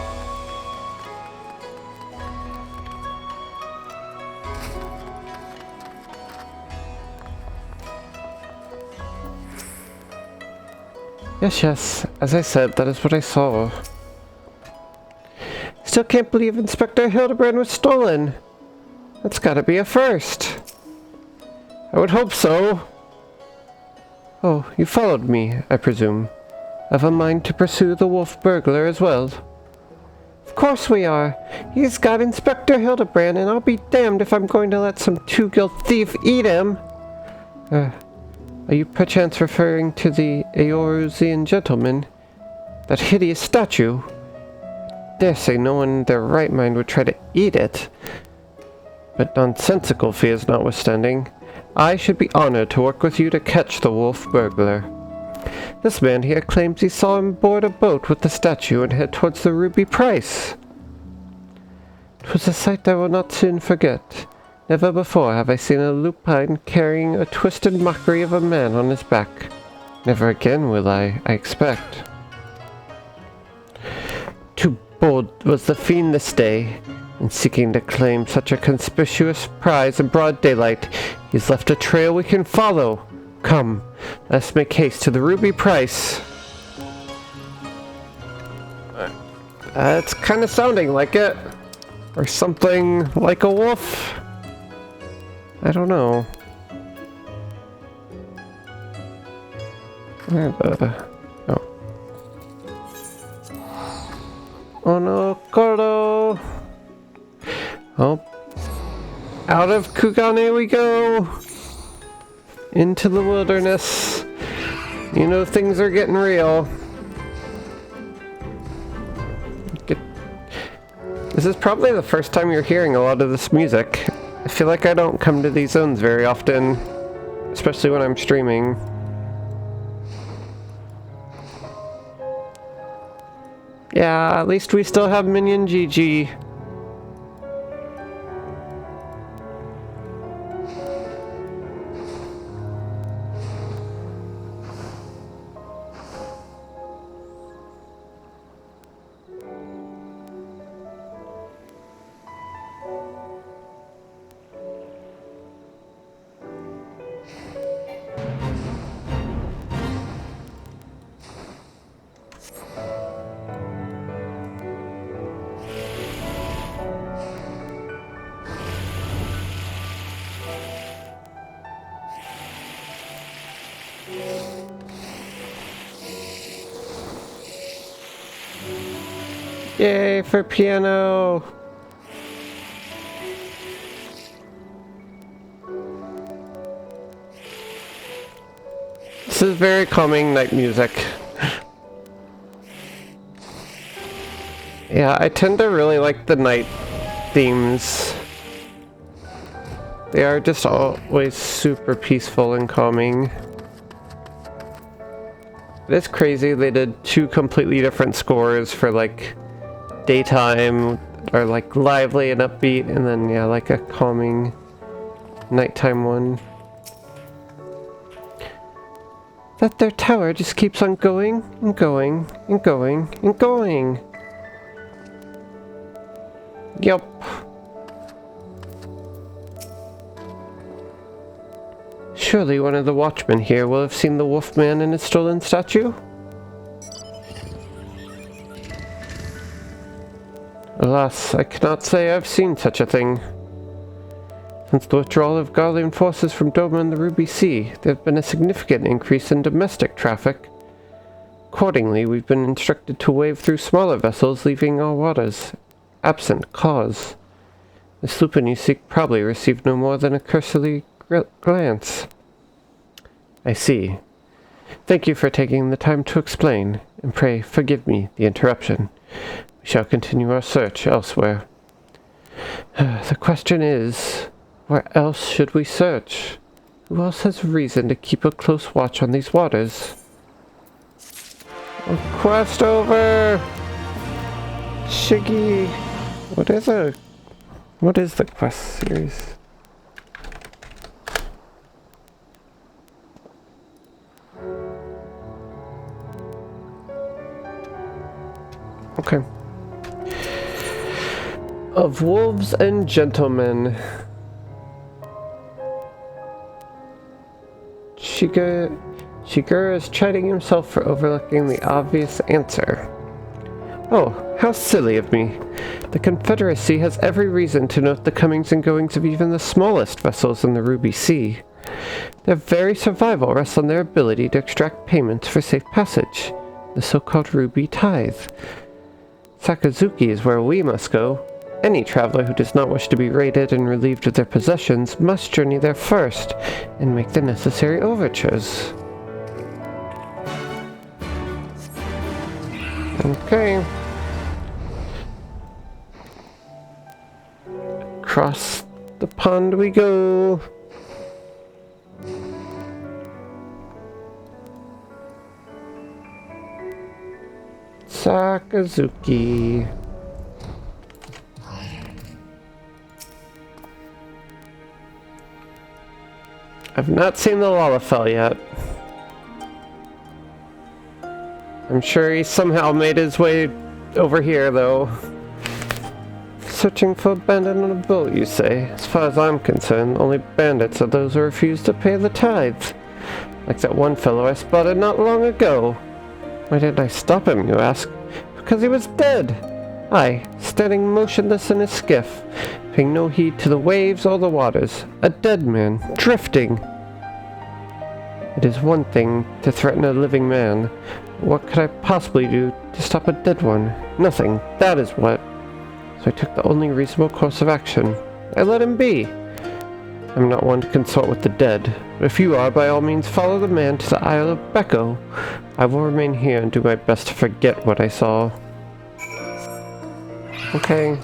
Yes, as I said, that is what I saw. Still can't believe Inspector Hildibrand was stolen. That's gotta be a first. I would hope so. Oh, you followed me, I presume. Have a mind to pursue the wolf burglar as well? Of course we are. He's got Inspector Hildibrand, and I'll be damned if I'm going to let some two-guilt thief eat him. Are you perchance referring to the Eorusian gentleman? That hideous statue? Dare say no one in their right mind would try to eat it. But nonsensical fears notwithstanding, I should be honored to work with you to catch the wolf burglar. This man here claims he saw him board a boat with the statue and head towards the ruby price. It was a sight I will not soon forget. Never before have I seen a lupine carrying a twisted mockery of a man on his back. Never again will I expect. Too bold was the fiend this day. In seeking to claim such a conspicuous prize in broad daylight, he's left a trail we can follow. Come, let's make haste to the ruby price. It's kind of sounding like it. Or something like a wolf. I don't know. Oh. Oh no, Cordo! Oh, out of Kugane we go! Into the wilderness. You know things are getting real. This is probably the first time you're hearing a lot of this music. I feel like I don't come to these zones very often, especially when I'm streaming. Yeah, at least we still have Minion GG. Yay for piano! This is very calming night music. Yeah, I tend to really like the night themes. They are just always super peaceful and calming. It is crazy they did 2 completely different scores for like daytime or like lively and upbeat, and then yeah, like a calming nighttime one. That their tower just keeps on going and going and going and going. Yup. Surely one of the watchmen here will have seen the Wolfman and his stolen statue? Alas, I cannot say I've seen such a thing. Since the withdrawal of Garlean forces from Doma and the Ruby Sea, there has been a significant increase in domestic traffic. Accordingly, we've been instructed to wave through smaller vessels leaving our waters, absent cause. The sloop you seek probably received no more than a cursory glance. I see. Thank you for taking the time to explain, and pray forgive me the interruption. We shall continue our search elsewhere. The question is, where else should we search? Who else has reason to keep a close watch on these waters? Quest over! Shiggy! What is the quest series? Okay. Of Wolves and Gentlemen. Shiger is chiding himself for overlooking the obvious answer. Oh, how silly of me. The Confederacy has every reason to note the comings and goings of even the smallest vessels in the Ruby Sea. Their very survival rests on their ability to extract payments for safe passage, the so-called Ruby Tithe. Sakazuki is where we must go. Any traveler who does not wish to be raided and relieved of their possessions must journey there first and make the necessary overtures. Okay. Across the pond we go. Sakazuki. I've not seen the Lalafell yet. I'm sure he somehow made his way over here, though. Searching for a bandit on a boat, you say? As far as I'm concerned, only bandits are those who refuse to pay the tithe. Like that one fellow I spotted not long ago. Why didn't I stop him, you ask? Because he was dead! Aye, standing motionless in his skiff, paying no heed to the waves or the waters. A dead man, drifting! It is one thing to threaten a living man. What could I possibly do to stop a dead one? Nothing, that is what. So I took the only reasonable course of action. I let him be. I'm not one to consort with the dead. But if you are, by all means follow the man to the Isle of Becco. I will remain here and do my best to forget what I saw. Okay.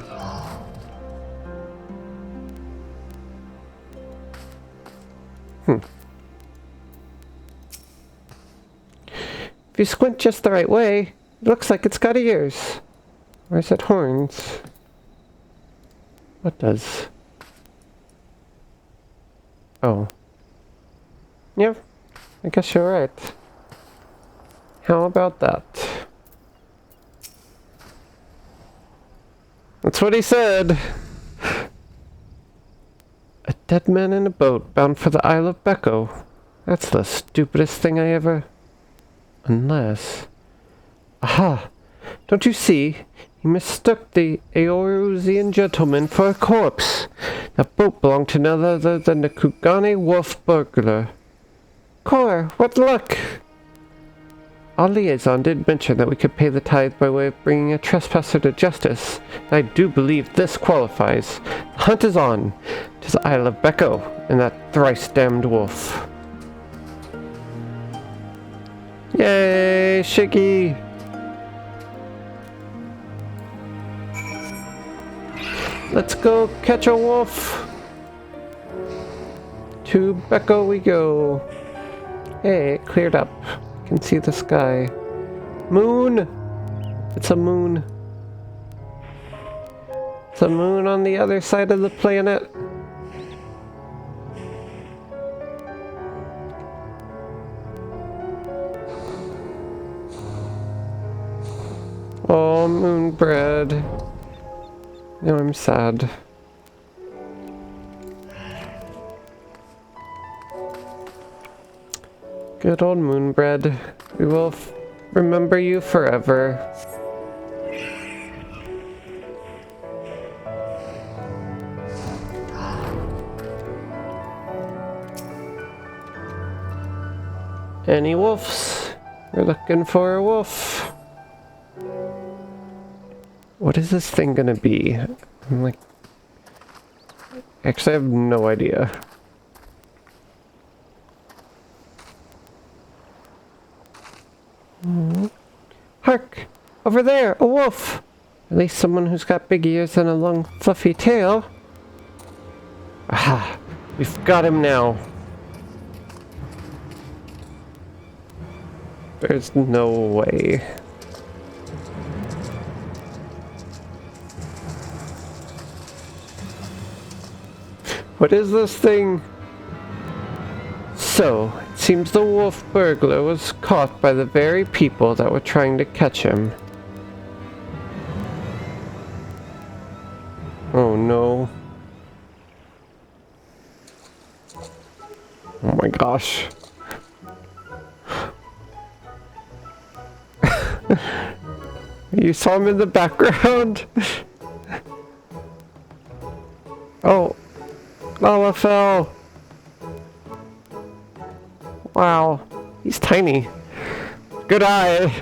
If you squint just the right way, it looks like it's got ears. Or is it horns? What does? Oh. Yeah, I guess you're right. How about that? That's what he said! A dead man in a boat bound for the Isle of Becco. That's the stupidest thing I ever... Unless... Aha! Don't you see? He mistook the Eorusian gentleman for a corpse. That boat belonged to none other than the Kugane Wolf burglar. Cor, what luck! Our liaison did mention that we could pay the tithe by way of bringing a trespasser to justice. I do believe this qualifies. The hunt is on to the Isle of Becco and that thrice-damned wolf. Yay, Shiggy! Let's go catch a wolf! To Becco we go. Hey, it cleared up. can see the sky. Moon! It's a moon. It's a moon on the other side of the planet. Oh, moon bread. Now I'm sad. Good old moon bread. We will remember you forever. Any wolves? We're looking for a wolf. What is this thing gonna be? I'm like... Actually, I have no idea. Hark! Over there! A wolf! At least someone who's got big ears and a long, fluffy tail. Aha! We've got him now. There's no way. What is this thing? So, it seems the wolf burglar was caught by the very people that were trying to catch him. Oh no. Oh my gosh. You saw him in the background? Oh. Lava fell. Wow. He's tiny. Good eye.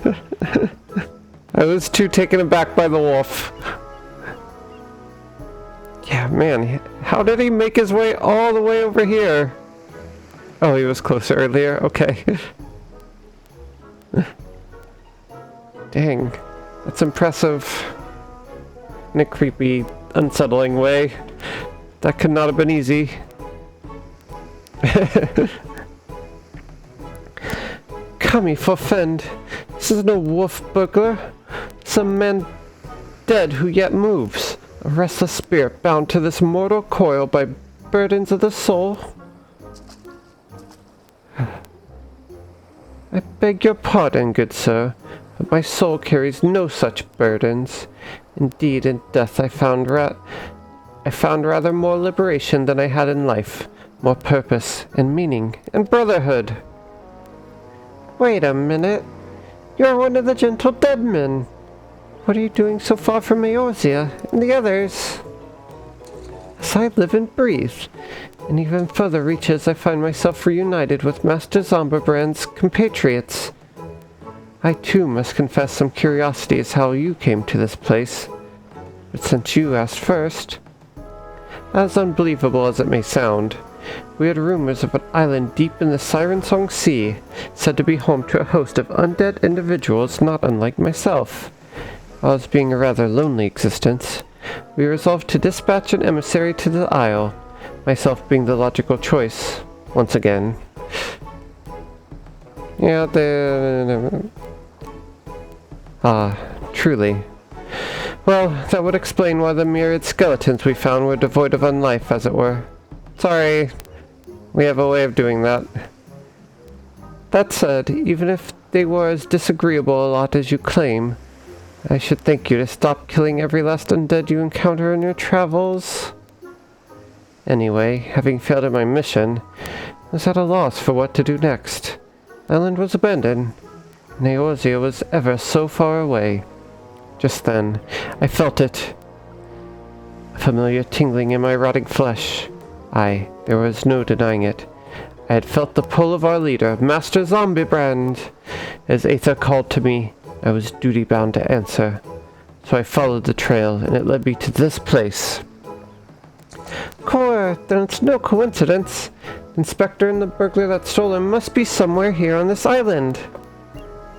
I was too taken aback by the wolf. Yeah, man. How did he make his way all the way over here? Oh, he was closer earlier. Okay. Dang. That's impressive. In a creepy, unsettling way. That could not have been easy. Come forfend. This is no wolf burglar. Some man dead who yet moves. A restless spirit bound to this mortal coil by burdens of the soul. I beg your pardon, good sir, but my soul carries no such burdens. Indeed, in death I found rather more liberation than I had in life, more purpose and meaning and brotherhood. Wait a minute. You're one of the gentle dead men. What are you doing so far from Eorzea and the others? As I live and breathe, in even further reaches I find myself reunited with Master Hildibrand's compatriots. I too must confess some curiosity as how you came to this place. But since you asked first... As unbelievable as it may sound, we had rumors of an island deep in the Siren Song Sea, said to be home to a host of undead individuals not unlike myself. Ours being a rather lonely existence, we resolved to dispatch an emissary to the isle, myself being the logical choice, once again. Yeah, truly. Well, that would explain why the myriad skeletons we found were devoid of unlife, as it were. Sorry, we have a way of doing that. That said, even if they were as disagreeable a lot as you claim, I should thank you to stop killing every last undead you encounter in your travels. Anyway, having failed at my mission, I was at a loss for what to do next. The island was abandoned, and Eorzea was ever so far away. Just then, I felt it. A familiar tingling in my rotting flesh. Aye, there was no denying it. I had felt the pull of our leader, Master Hildibrand. As Aether called to me, I was duty-bound to answer. So I followed the trail, and it led me to this place. Core, then it's no coincidence. Inspector and the burglar that stole him must be somewhere here on this island.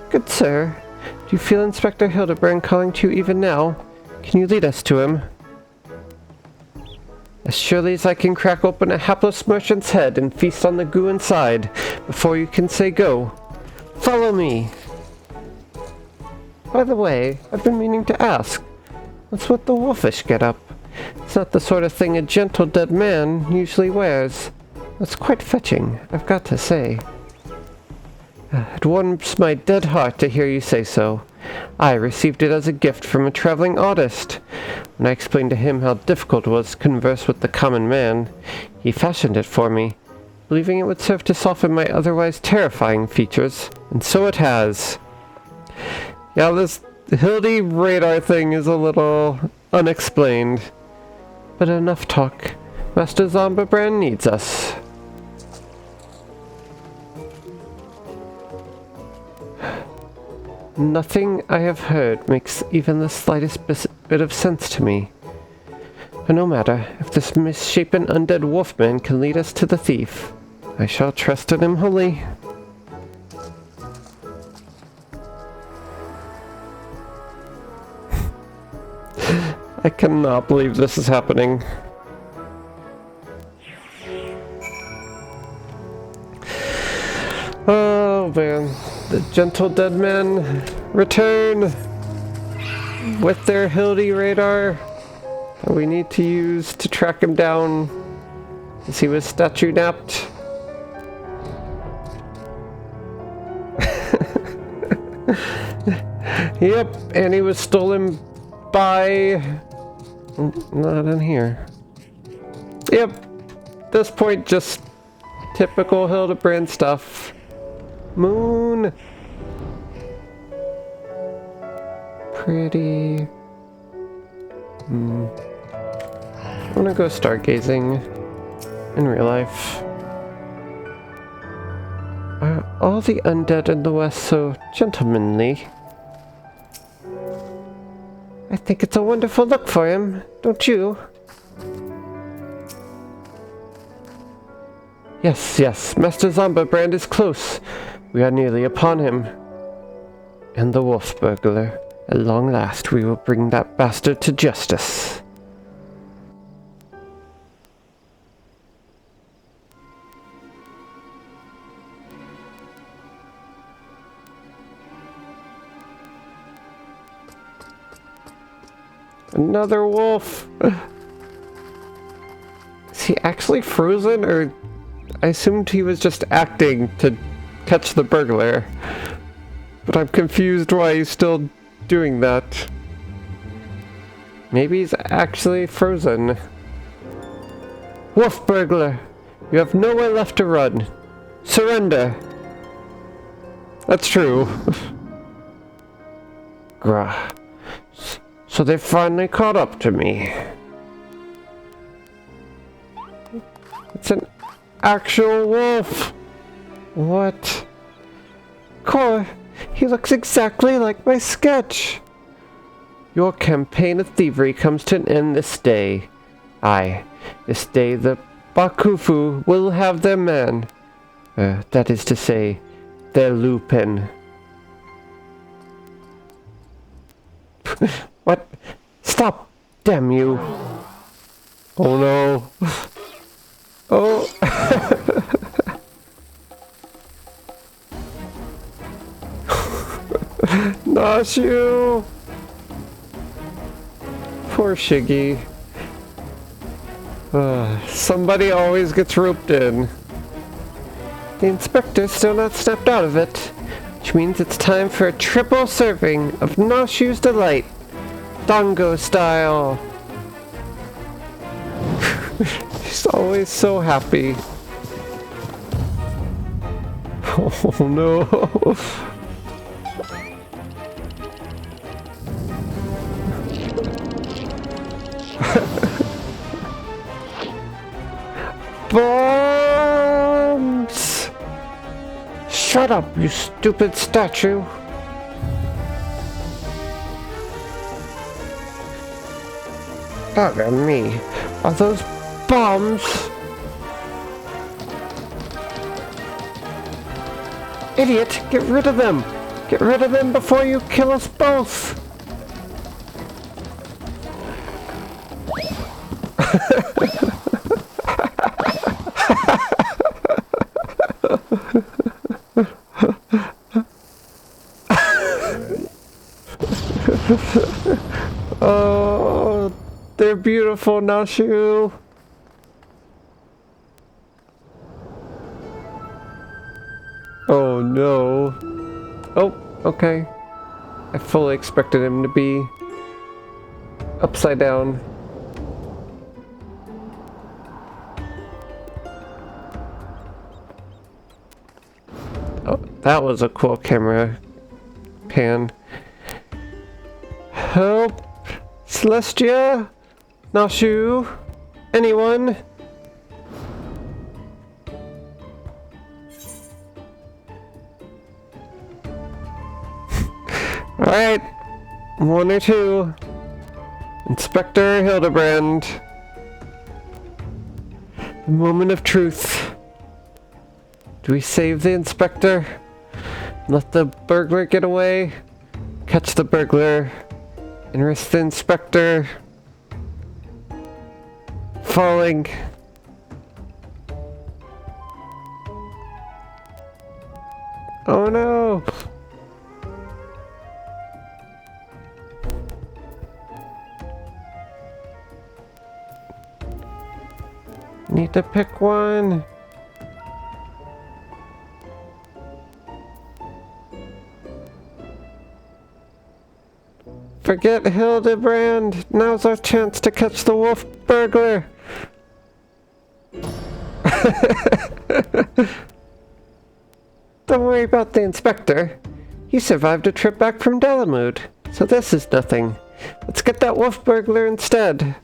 Good sir. Do you feel Inspector Hildibrand calling to you even now? Can you lead us to him? As surely as I can crack open a hapless merchant's head and feast on the goo inside, before you can say go. Follow me! By the way, I've been meaning to ask. What's with the wolfish get-up? It's not the sort of thing a gentle dead man usually wears. It's quite fetching, I've got to say. It warms my dead heart to hear you say so. I received it as a gift from a traveling artist. When I explained to him how difficult it was to converse with the common man, he fashioned it for me, believing it would serve to soften my otherwise terrifying features. And so it has. Yeah, this Hildy radar thing is a little unexplained. But enough talk. Master Hildibrand needs us. Nothing I have heard makes even the slightest bit of sense to me. But no matter, if this misshapen undead wolfman can lead us to the thief, I shall trust in him wholly. I cannot believe this is happening. Oh man, the gentle dead men return with their Hildy radar that we need to use to track him down as he was statue napped. Yep, and he was stolen by... Not in here. Yep, at this point just typical Hildibrand stuff. Moon! Pretty... I'm gonna go stargazing in real life. Are all the undead in the West so gentlemanly? I think it's a wonderful look for him, don't you? Yes, yes, Master Hildibrand is close. We are nearly upon him. And the wolf burglar. At long last, we will bring that bastard to justice. Another wolf! Is he actually frozen, or... I assumed he was just acting to catch the burglar. But I'm confused why he's still doing that. Maybe he's actually frozen. Wolf burglar! You have nowhere left to run. Surrender! That's true. Grah. So they finally caught up to me. It's an actual wolf! What? Cor, he looks exactly like my sketch! Your campaign of thievery comes to an end this day. Aye, this day the Bakufu will have their man. That is to say, their Lupin. What? Stop! Damn you! Oh no! Oh! Nashu! Poor Shiggy. Somebody always gets roped in. The inspector's still not snapped out of it, which means it's time for a triple serving of Nashu's Delight. Dango style. He's always so happy. Oh no. Bombs! Shut up, you stupid statue. Bugger me. Are those bombs? Idiot, get rid of them! Get rid of them before you kill us both! Oh, they're beautiful, Nashu. Oh no. Oh, okay. I fully expected him to be upside down. Oh, that was a cool camera pan. Help! Celestia? Nashu? Anyone? Alright. One or two. Inspector Hildibrand. The moment of truth. Do we save the inspector? Let the burglar get away? Catch the burglar and risk the inspector falling. Oh no! Need to pick one. Forget Hildibrand. Now's our chance to catch the wolf burglar. Don't worry about the inspector. He survived a trip back from Dalamud, so this is nothing. Let's get that wolf burglar instead.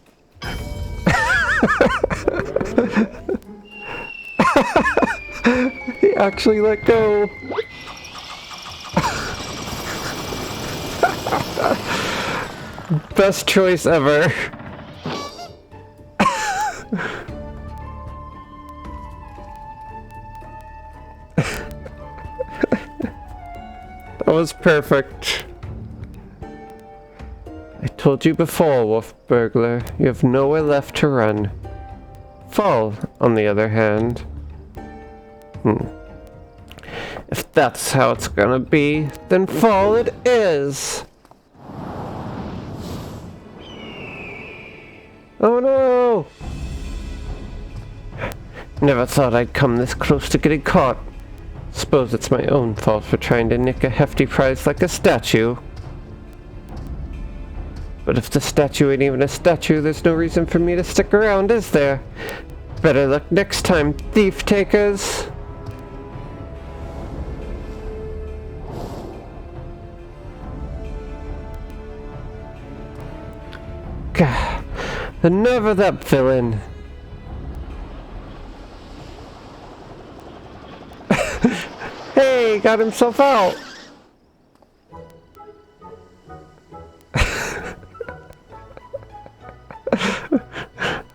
He actually let go. Best choice ever. That was perfect. I told you before, wolf burglar, you have nowhere left to run. Fall, on the other hand. If that's how it's gonna be, then fall it is! Oh no! Never thought I'd come this close to getting caught. Suppose it's my own fault for trying to nick a hefty prize like a statue. But if the statue ain't even a statue, there's no reason for me to stick around, is there? Better luck next time, thief takers! Gah, the nerve of that villain! Hey, got himself out!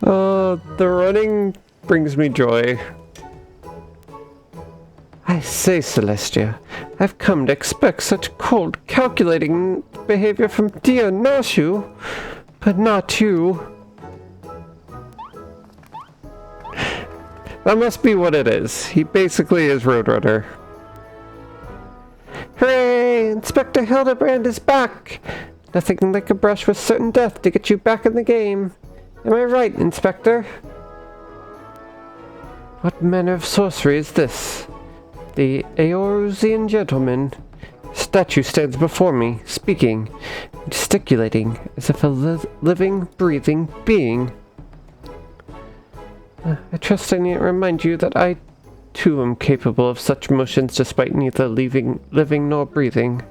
Oh, the running brings me joy. I say, Celestia, I've come to expect such cold, calculating behavior from dear Nashu, but not you. That must be what it is. He basically is Roadrunner. Hooray! Inspector Hildibrand is back! Nothing like a brush with certain death to get you back in the game. Am I right, Inspector? What manner of sorcery is this? The Eorusian gentleman. Statue stands before me, speaking, gesticulating, as if a living, breathing being. I trust I need to remind you that I, too, am capable of such motions despite neither living nor breathing.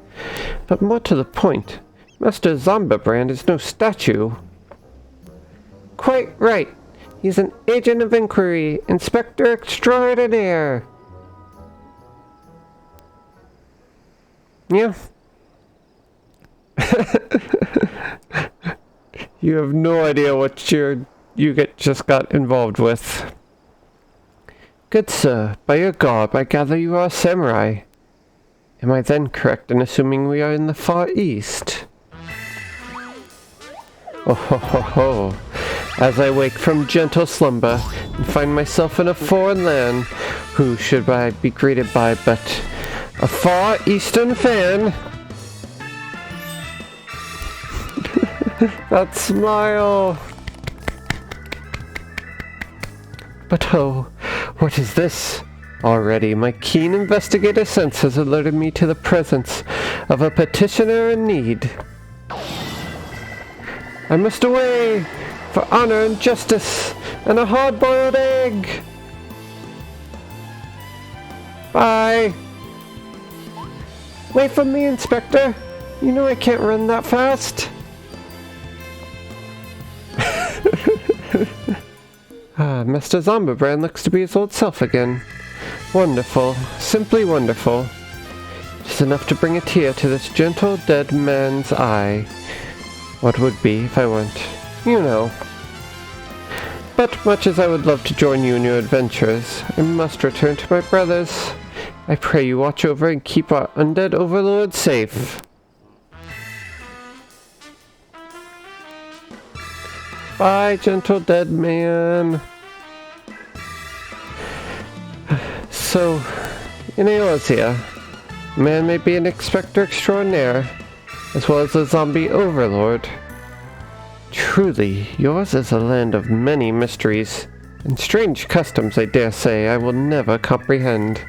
But more to the point, Master Zombibrand is no statue. Quite right. He's an agent of inquiry, Inspector Extraordinaire. Yeah. You have no idea what just got involved with. Good sir, by your garb I gather you are a samurai. Am I then correct in assuming we are in the Far East? Oh ho ho ho. As I wake from gentle slumber and find myself in a foreign land, who should I be greeted by but a Far Eastern fan? That smile! But oh, what is this? Already, my keen investigator sense has alerted me to the presence of a petitioner in need. I must away for honor and justice and a hard-boiled egg. Bye. Wait for me, Inspector. You know I can't run that fast. Mr. Hildibrand looks to be his old self again. Wonderful, simply wonderful. It is enough to bring a tear to this gentle dead man's eye. What would be if I weren't, you know. But much as I would love to join you in your adventures, I must return to my brothers. I pray you watch over and keep our undead overlord safe. Bye, gentle dead man. So, in Eorzea, man may be an inspector extraordinaire, as well as a zombie overlord. Truly, yours is a land of many mysteries, and strange customs, I dare say, I will never comprehend.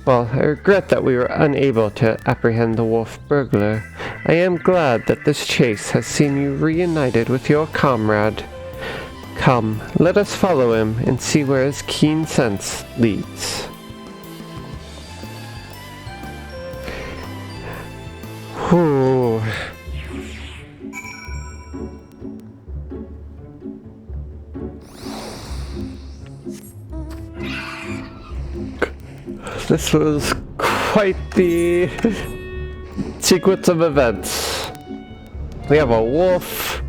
While I regret that we were unable to apprehend the wolf burglar, I am glad that this chase has seen you reunited with your comrade. Come, let us follow him and see where his keen sense leads. Whew. This was quite the sequence of events. We have a wolf,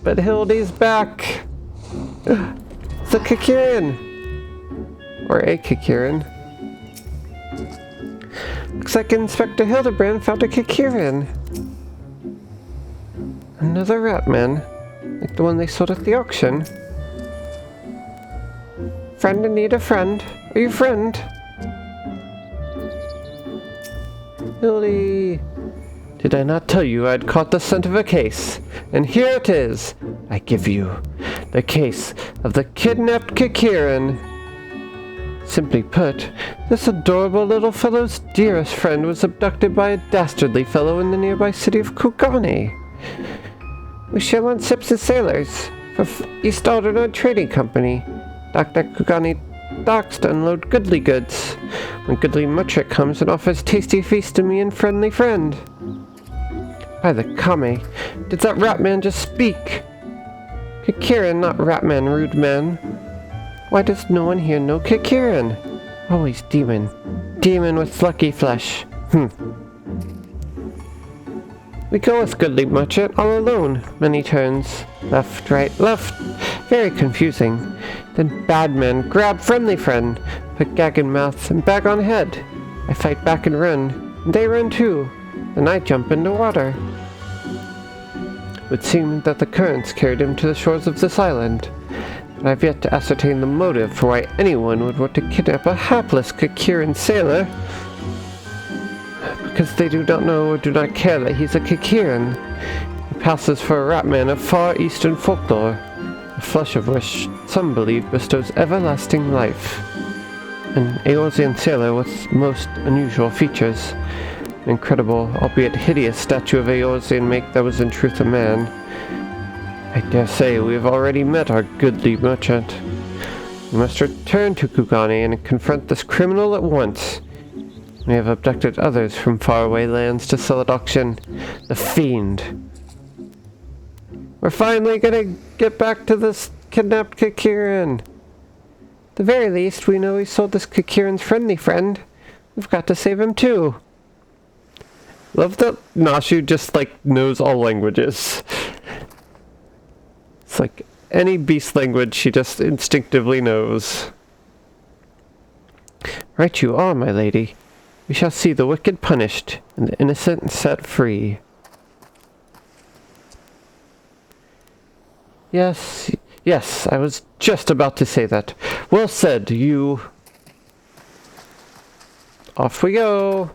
but Hildy's back. It's a Kikirin, or a Kikirin. Looks like Inspector Hildibrand found a Kikirin. Another rat man, like the one they sold at the auction. Friend in need of friend. Are you friend? Hildy! Did I not tell you I'd caught the scent of a case? And here it is! I give you the case of the kidnapped Kikirin. Simply put, this adorable little fellow's dearest friend was abducted by a dastardly fellow in the nearby city of Kugani. We share one ships as sailors for East Aldernode Trading Company. Dr. Kugani docks to unload goodly goods, when goodly merchant comes and offers tasty feast to me and friendly friend. By the Kame, did that rat man just speak? Kikirin, not rat man, rude man. Why does no one here know Kikirin? Always demon. Demon with lucky flesh. We go with goodly merchant all alone, many turns. Left, right, left. Very confusing. Then bad men grab friendly friend, put gag in mouth and bag on head. I fight back and run, and they run too. Then I jump into water. It would seem that the currents carried him to the shores of this island, but I've yet to ascertain the motive for why anyone would want to kidnap a hapless Kikirin sailor. Because they do not know or do not care that he's a Kikirin. He passes for a rat man of far eastern folklore, the flesh of which some believe bestows everlasting life. An Eorzean sailor with most unusual features. An incredible, albeit hideous, statue of Eorzean make that was in truth a man. I dare say we have already met our goodly merchant. We must return to Kugani and confront this criminal at once. We have abducted others from faraway lands to sell at auction. The fiend. We're finally gonna get back to this kidnapped Kikirin. At the very least, we know he sold this Kikirin's friendly friend. We've got to save him too. Love that Nashu just, knows all languages. It's like any beast language she just instinctively knows. Right you are, my lady. We shall see the wicked punished, and the innocent set free. Yes, I was just about to say that. Well said, you. Off we go.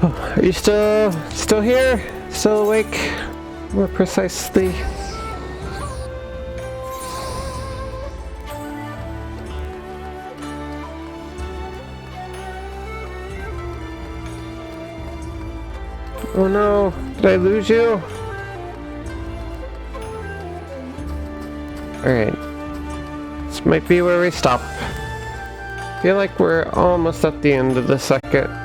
Oh, are you still here? Still awake? More precisely. Oh no, did I lose you? Alright. This might be where we stop. I feel like we're almost at the end of the second